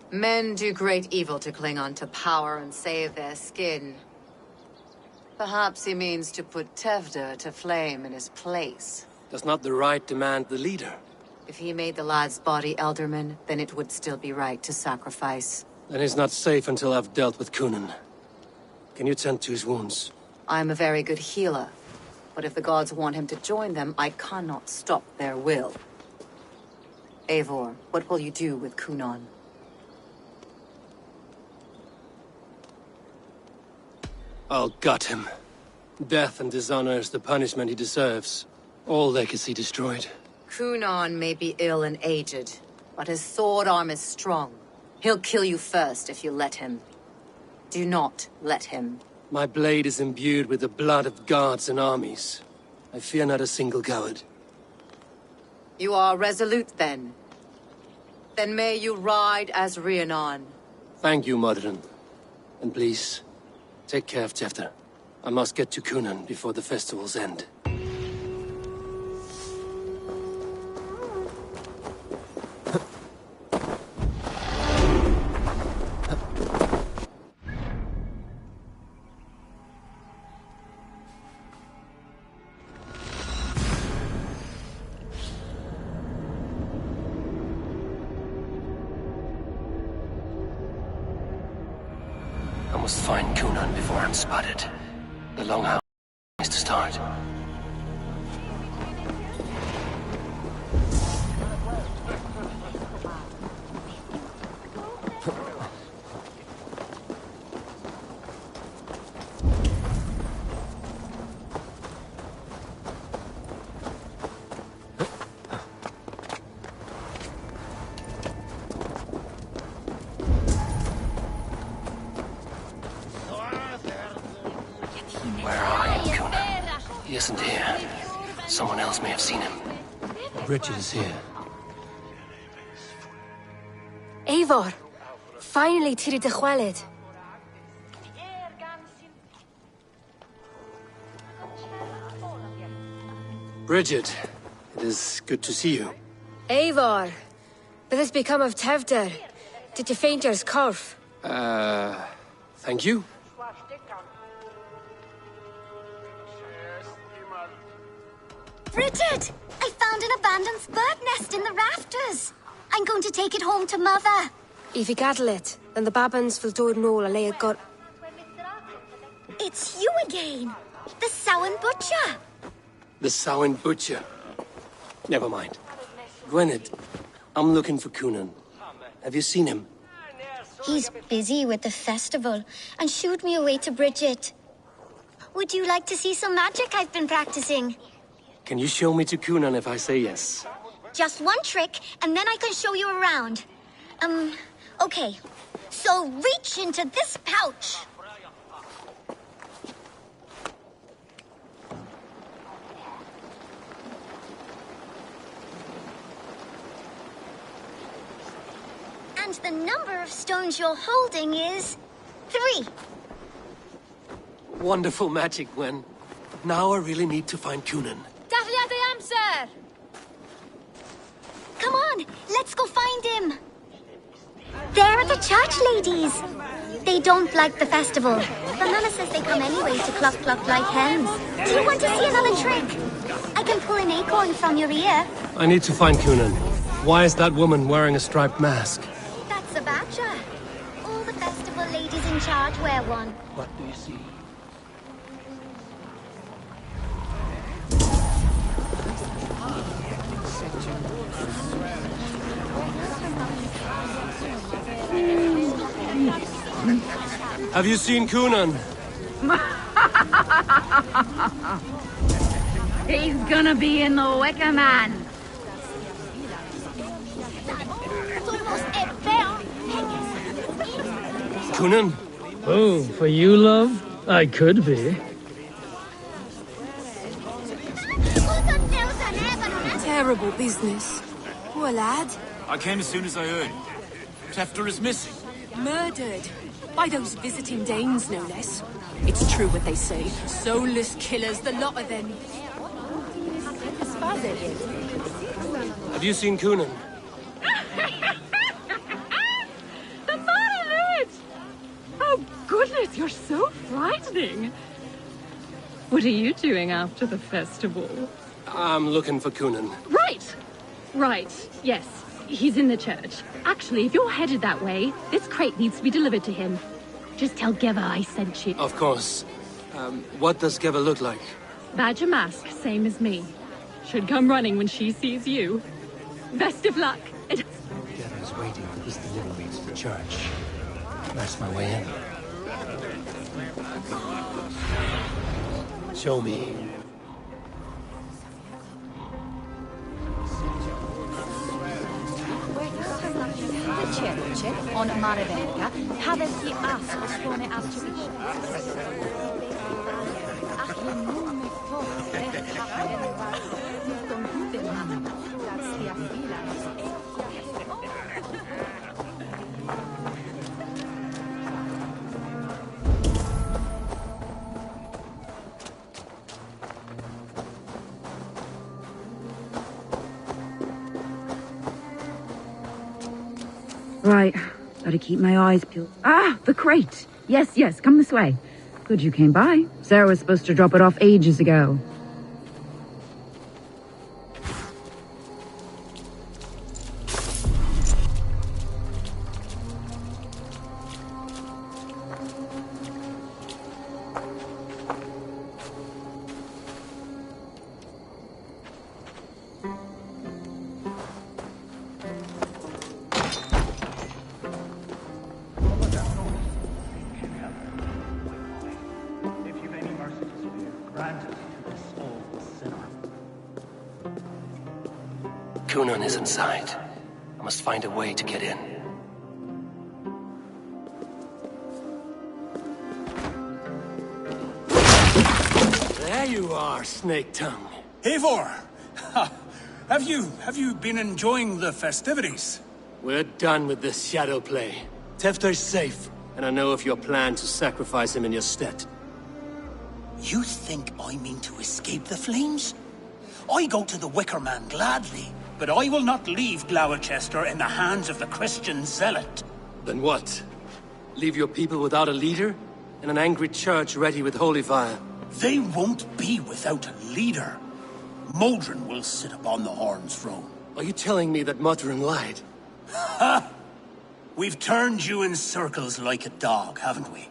Men do great evil to cling on to power and save their skin. Perhaps he means to put Tevder to flame in his place. Does not the right demand the leader? If he made the lad's body Elderman, then it would still be right to sacrifice. Then he's not safe until I've dealt with Coonan. Can you tend to his wounds? I'm a very good healer. But if the gods want him to join them, I cannot stop their will. Eivor, what will you do with Coonan? I'll gut him. Death and dishonor is the punishment he deserves. All legacy destroyed. Kunan may be ill and aged, but his sword arm is strong. He'll kill you first if you let him. Do not let him. My blade is imbued with the blood of gods and armies. I fear not a single coward. You are resolute, then. Then may you ride as Rhiannon. Thank you, Modron. And please, take care of Tefter. I must get to Kunan before the festival's end. I must find Kunan before I'm spotted. The Longhouse is to start. He isn't here. Someone else may have seen him. Bridget is here. Eivor! Finally tiri de chwaled. Bridget, it is good to see you. Eivor! But has become of Tevder. Did you faint your scarf? Thank you. Bridget! I found an abandoned bird nest in the rafters. I'm going to take it home to Mother. If you gather it, then the Babans will do it all and lay a gut. It's you again. The Samhain Butcher. The Samhain Butcher. Never mind. Gwynedd, I'm looking for Kunan. Have you seen him? He's busy with the festival and shooed me away to Bridget. Would you like to see some magic I've been practicing? Can you show me to Kunan if I say yes? Just one trick, and then I can show you around. Okay. So reach into this pouch. And the number of stones you're holding is 3. Wonderful magic, Gwen. Now I really need to find Kunan. Dahlia de Amser! Come on, let's go find him. There are the church ladies. They don't like the festival. The nana says they come anyway to cluck cluck like hens. Do you want to see another trick? I can pull an acorn from your ear. I need to find Kunan. Why is that woman wearing a striped mask? That's a badger. All the festival ladies in charge wear one. What do you see? Have you seen Kunan? He's gonna be in the Wicker Man. Kunan? Oh, for you, love? I could be. Terrible business. Poor lad. I came as soon as I heard. Tefter is missing. Murdered. By those visiting Danes, no less. It's true what they say. Soulless killers, the lot of them. Have you seen Kunan? The Margaret! Oh, goodness, you're so frightening. What are you doing after the festival? I'm looking for Kunan. Right, yes. He's in the church. Actually, if you're headed that way, this crate needs to be delivered to him. Just tell Geva I sent you. Of course. What does Geva look like? Badger mask, same as me. Should come running when she sees you. Best of luck. Geva's waiting for this delivery to the church. That's my way in. Show me. On Maravenga, haveth ye asked for Stone as to be Right, gotta keep my eyes peeled. Ah, the crate! Yes, yes, come this way. Good you came by. Sarah was supposed to drop it off ages ago. Kunan is inside. I must find a way to get in. There you are, Snake Tongue. Eivor! Have you been enjoying the festivities? We're done with this shadow play. Tefter's safe, and I know of your plan to sacrifice him in your stead. You think I mean to escape the flames? I go to the Wicker Man gladly, but I will not leave Gloucester in the hands of the Christian zealot. Then what? Leave your people without a leader? And an angry church ready with holy fire? They won't be without a leader. Modron will sit upon the Horn's throne. Are you telling me that Modron lied? Ha! We've turned you in circles like a dog, haven't we?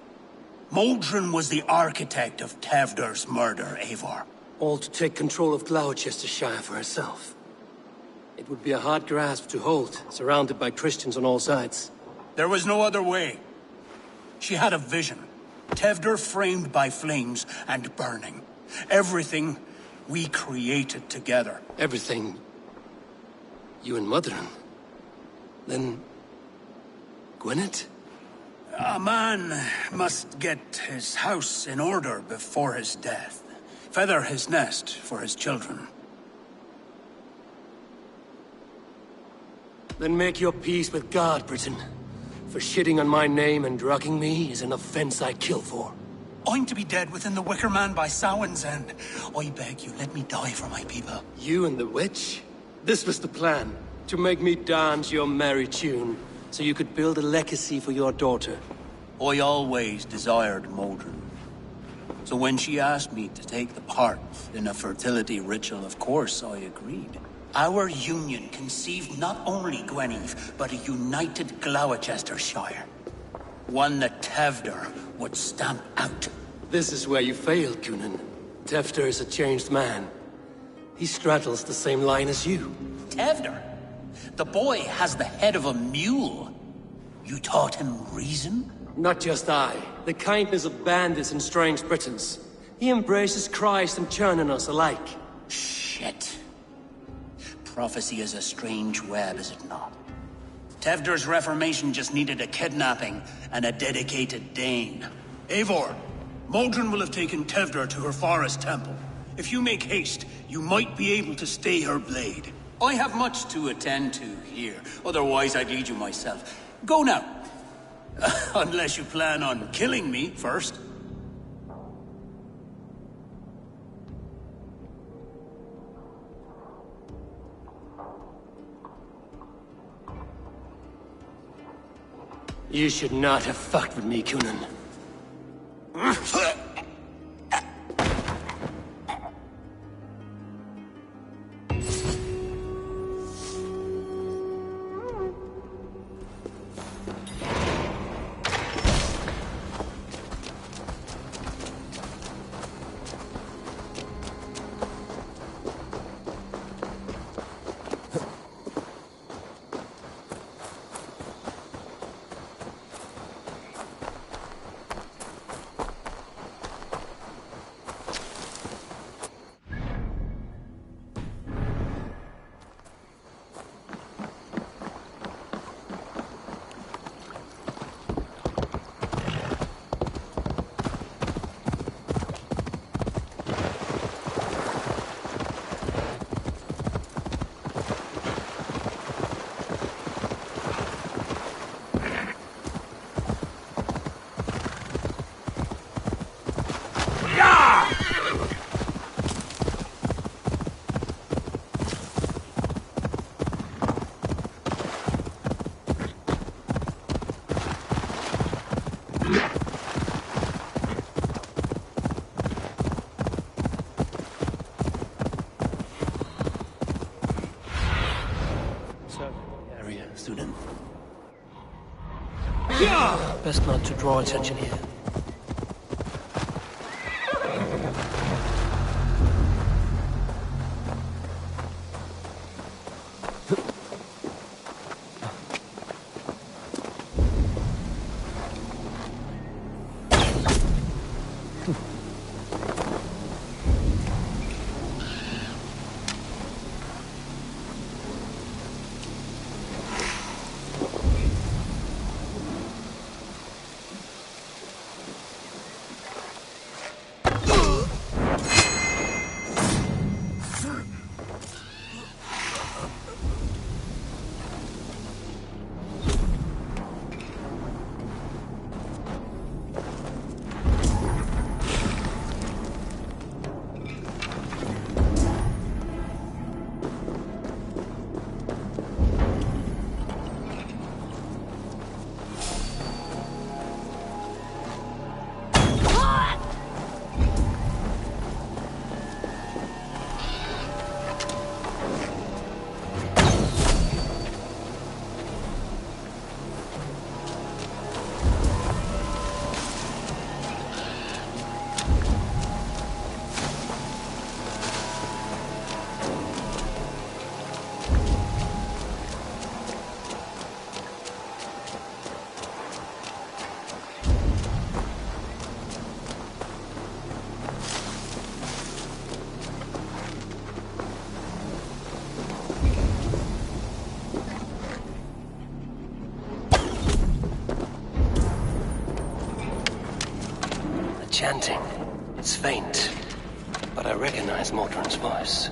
Modron was the architect of Tevder's murder, Eivor. All to take control of Gloucestershire for herself. It would be a hard grasp to hold, surrounded by Christians on all sides. There was no other way. She had a vision. Tevder framed by flames and burning. Everything we created together. Everything? You and Modron? Then... Gwyneth? A man must get his house in order before his death. Feather his nest for his children. Then make your peace with God, Britain. For shitting on my name and drugging me is an offense I kill for. I'm to be dead within the Wicker Man by Samhain's end. I beg you, let me die for my people. You and the witch? This was the plan. To make me dance your merry tune, so you could build a legacy for your daughter. I always desired Modron. So when she asked me to take the part in a fertility ritual, of course I agreed. Our union conceived not only Gweneve, but a united Gloucestershire. One that Tevder would stamp out. This is where you failed, Kunan. Tefter is a changed man. He straddles the same line as you. Tevder? The boy has the head of a mule. You taught him reason? Not just I. The kindness of bandits and strange Britons. He embraces Christ and churning us alike. Shit. Prophecy is a strange web, is it not? Tevder's reformation just needed a kidnapping and a dedicated Dane. Eivor, Modron will have taken Tevder to her forest temple. If you make haste, you might be able to stay her blade. I have much to attend to here, otherwise I'd lead you myself. Go now. Unless you plan on killing me first. You should not have fucked with me, Kunan. Best not to draw attention here. Chanting. It's faint, but I recognize Mordrin's voice.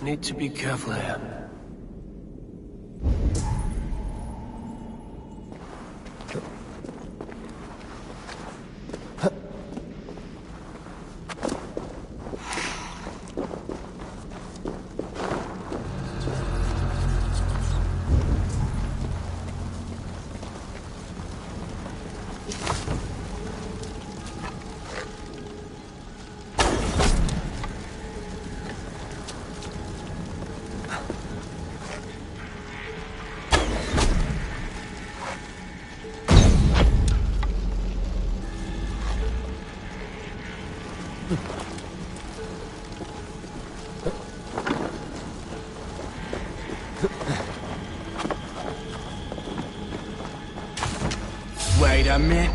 Need to be careful here. Wait a minute.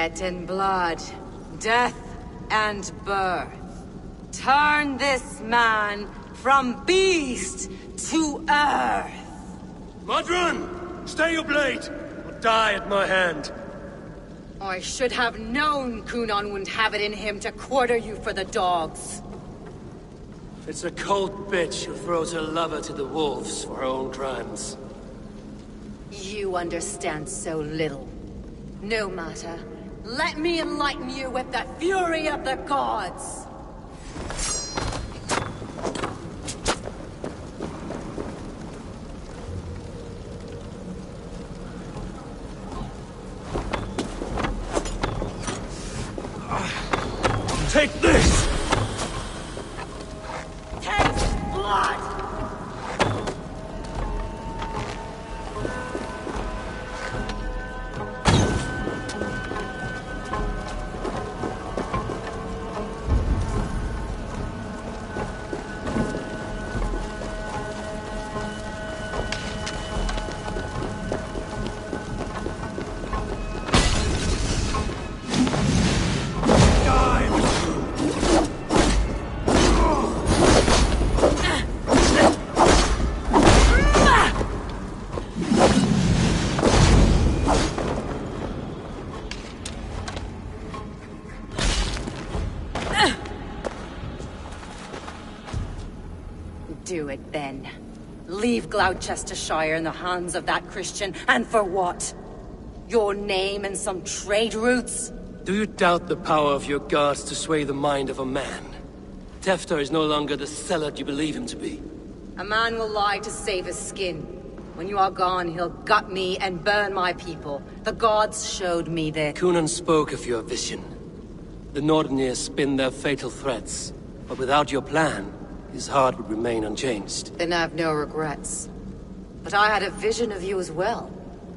Sweat and blood, death and birth. Turn this man from beast to earth. Modron! Stay your blade, or die at my hand. I should have known Kunan wouldn't have it in him to quarter you for the dogs. It's a cold bitch who throws her lover to the wolves for her own crimes. You understand so little. No matter. Let me enlighten you with the fury of the gods! Take this! Taste blood! Do it then. Leave Gloucestershire in the hands of that Christian, and for what? Your name and some trade routes? Do you doubt the power of your gods to sway the mind of a man? Tefter is no longer the zealot you believe him to be. A man will lie to save his skin. When you are gone, he'll gut me and burn my people. The gods showed me this. Kunan spoke of your vision. The Nordenir spin their fatal threats, but without your plan, his heart would remain unchanged. Then I have no regrets. But I had a vision of you as well.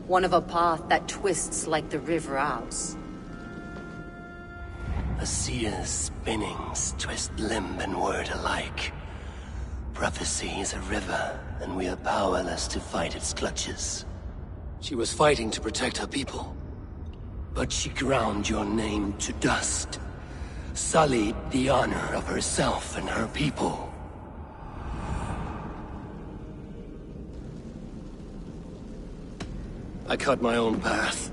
One of a path that twists like the river Ouse. A seer's spinnings twist limb and word alike. Prophecy is a river, and we are powerless to fight its clutches. She was fighting to protect her people. But she ground your name to dust. Sullied the honor of herself and her people. I cut my own path.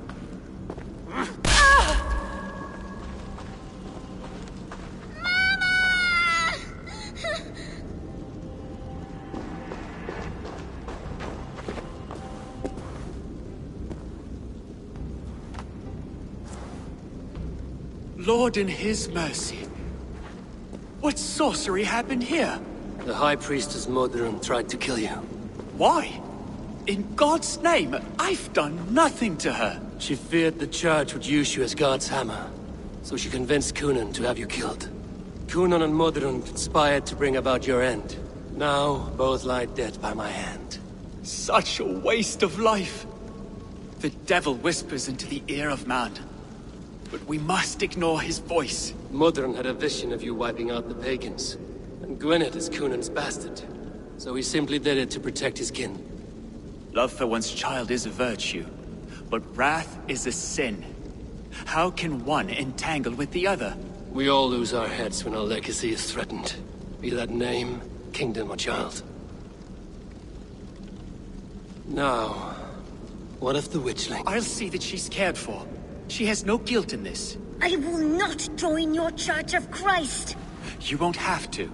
Lord in his mercy. What sorcery happened here? The High Priestess Modron tried to kill you. Why? In God's name, I've done nothing to her. She feared the Church would use you as God's hammer, so she convinced Kunan to have you killed. Kunan and Modron conspired to bring about your end. Now, both lie dead by my hand. Such a waste of life. The devil whispers into the ear of man. But we must ignore his voice. Modron had a vision of you wiping out the pagans. And Gwynedd is Kunan's bastard. So he simply did it to protect his kin. Love for one's child is a virtue, but wrath is a sin. How can one entangle with the other? We all lose our heads when our legacy is threatened. Be that name, kingdom, or child. Now, what of the witchling? I'll see that she's cared for. She has no guilt in this. I will not join your Church of Christ. You won't have to.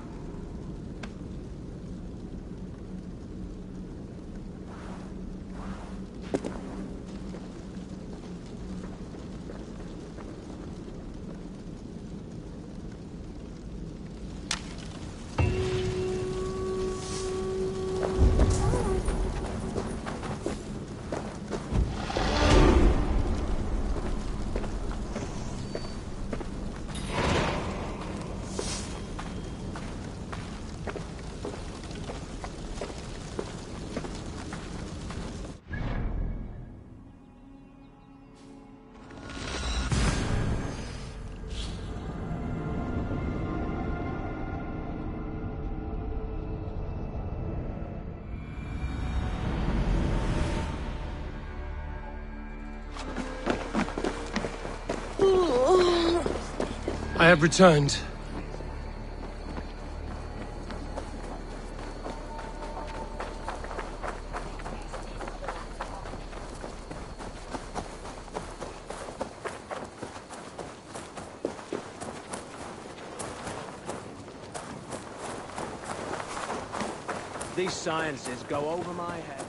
I have returned. These sciences go over my head.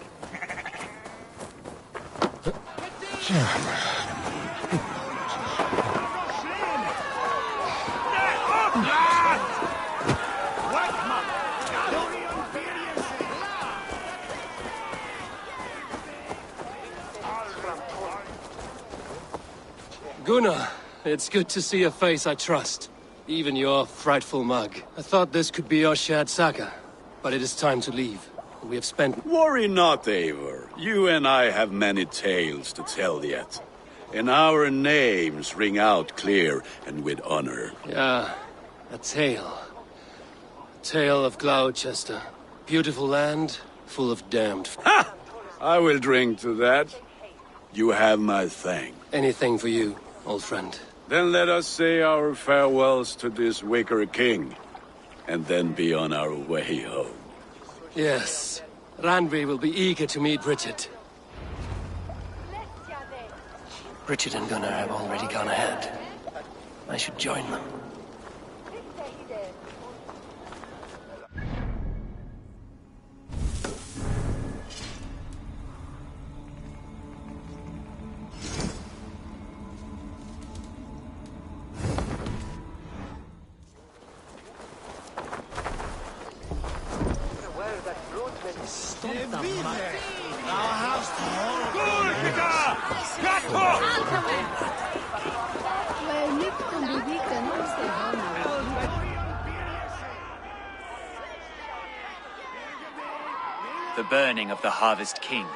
Gunnar, it's good to see a face I trust. Even your frightful mug. I thought this could be our shared saga, but it is time to leave. We have spent... Worry not, Eivor. You and I have many tales to tell yet. And our names ring out clear and with honor. Yeah, a tale. A tale of Gloucester. Beautiful land, full of damned... Ha! I will drink to that. You have my thanks. Anything for you, old friend. Then let us say our farewells to this wicker king, and then be on our way home. Yes, Randvi will be eager to meet Richard. Richard and Gunnar have already gone ahead. I should join them. The burning of the Harvest King.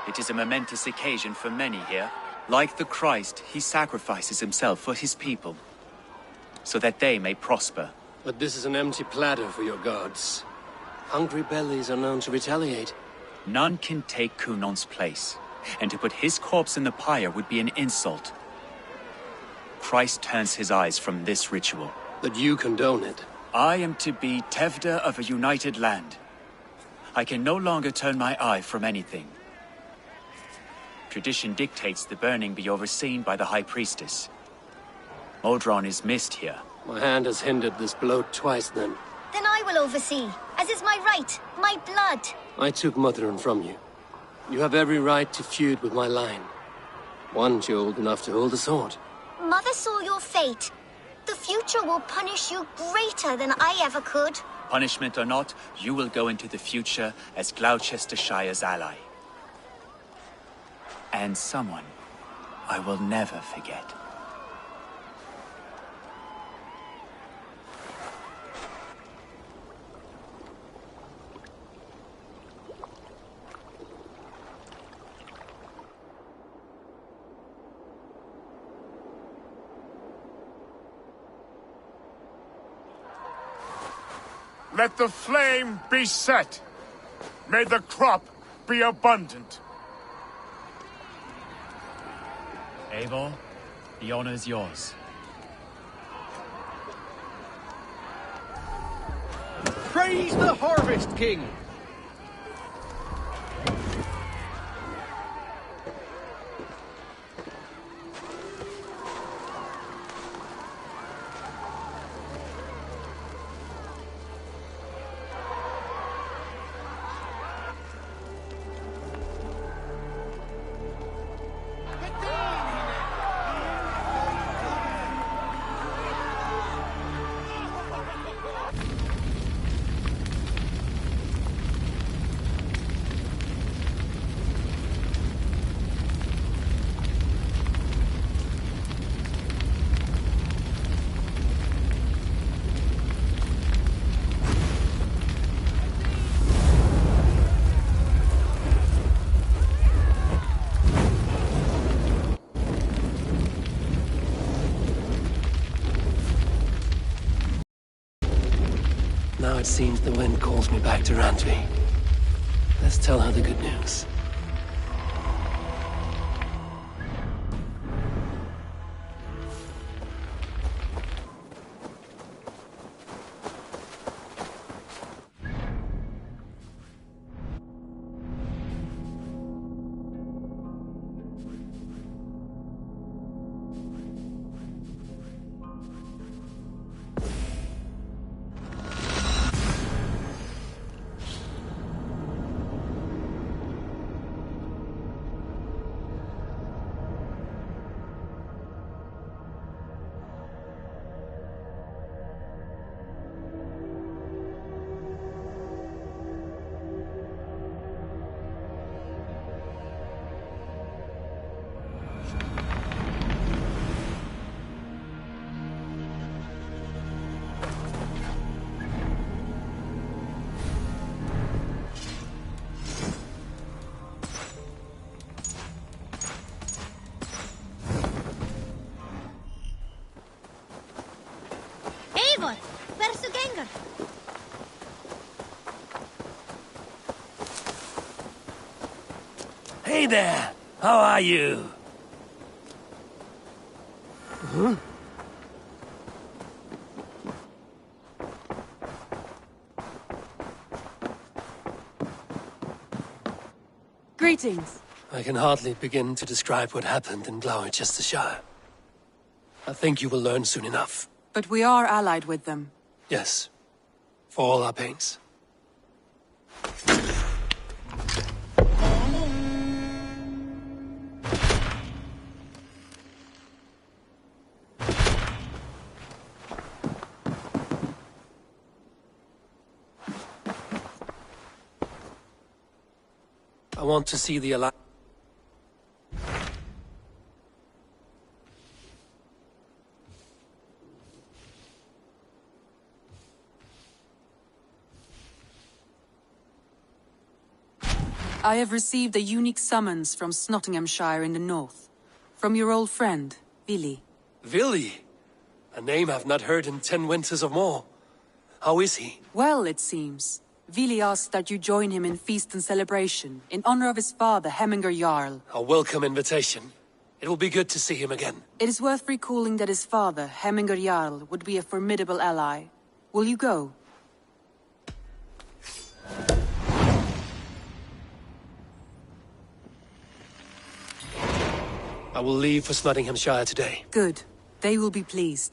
It is a momentous occasion for many here. Like the Christ, he sacrifices himself for his people, so that they may prosper. But this is an empty platter for your gods. Hungry bellies are known to retaliate. None can take Kunon's place, and to put his corpse in the pyre would be an insult. Christ turns his eyes from this ritual. But you condone it. I am to be Tevda of a united land. I can no longer turn my eye from anything. Tradition dictates the burning be overseen by the High Priestess. Modron is missed here. My hand has hindered this blow twice, then. Then I will oversee, as is my right, my blood. I took Modron from you. You have every right to feud with my line. Once you're old enough to hold a sword. Mother saw your fate. The future will punish you greater than I ever could. Punishment or not, you will go into the future as Gloucestershire's ally. And someone I will never forget. Let the flame be set. May the crop be abundant. Eivor, the honor is yours. Praise the Harvest King! Now it seems the wind calls me back to Randvi. Let's tell her the good news. Hey there! How are you? Huh? Greetings. I can hardly begin to describe what happened in Gloucestershire. I think you will learn soon enough. But we are allied with them. Yes. For all our pains. I want to see the Alliance. I have received a unique summons from Nottinghamshire in the north. From your old friend, Vili. Vili? A name I've not heard in 10 winters or more. How is he? Well, it seems. Vili asks that you join him in feast and celebration, in honor of his father, Hemminger Jarl. A welcome invitation. It will be good to see him again. It is worth recalling that his father, Hemminger Jarl, would be a formidable ally. Will you go? I will leave for Nottinghamshire today. Good. They will be pleased.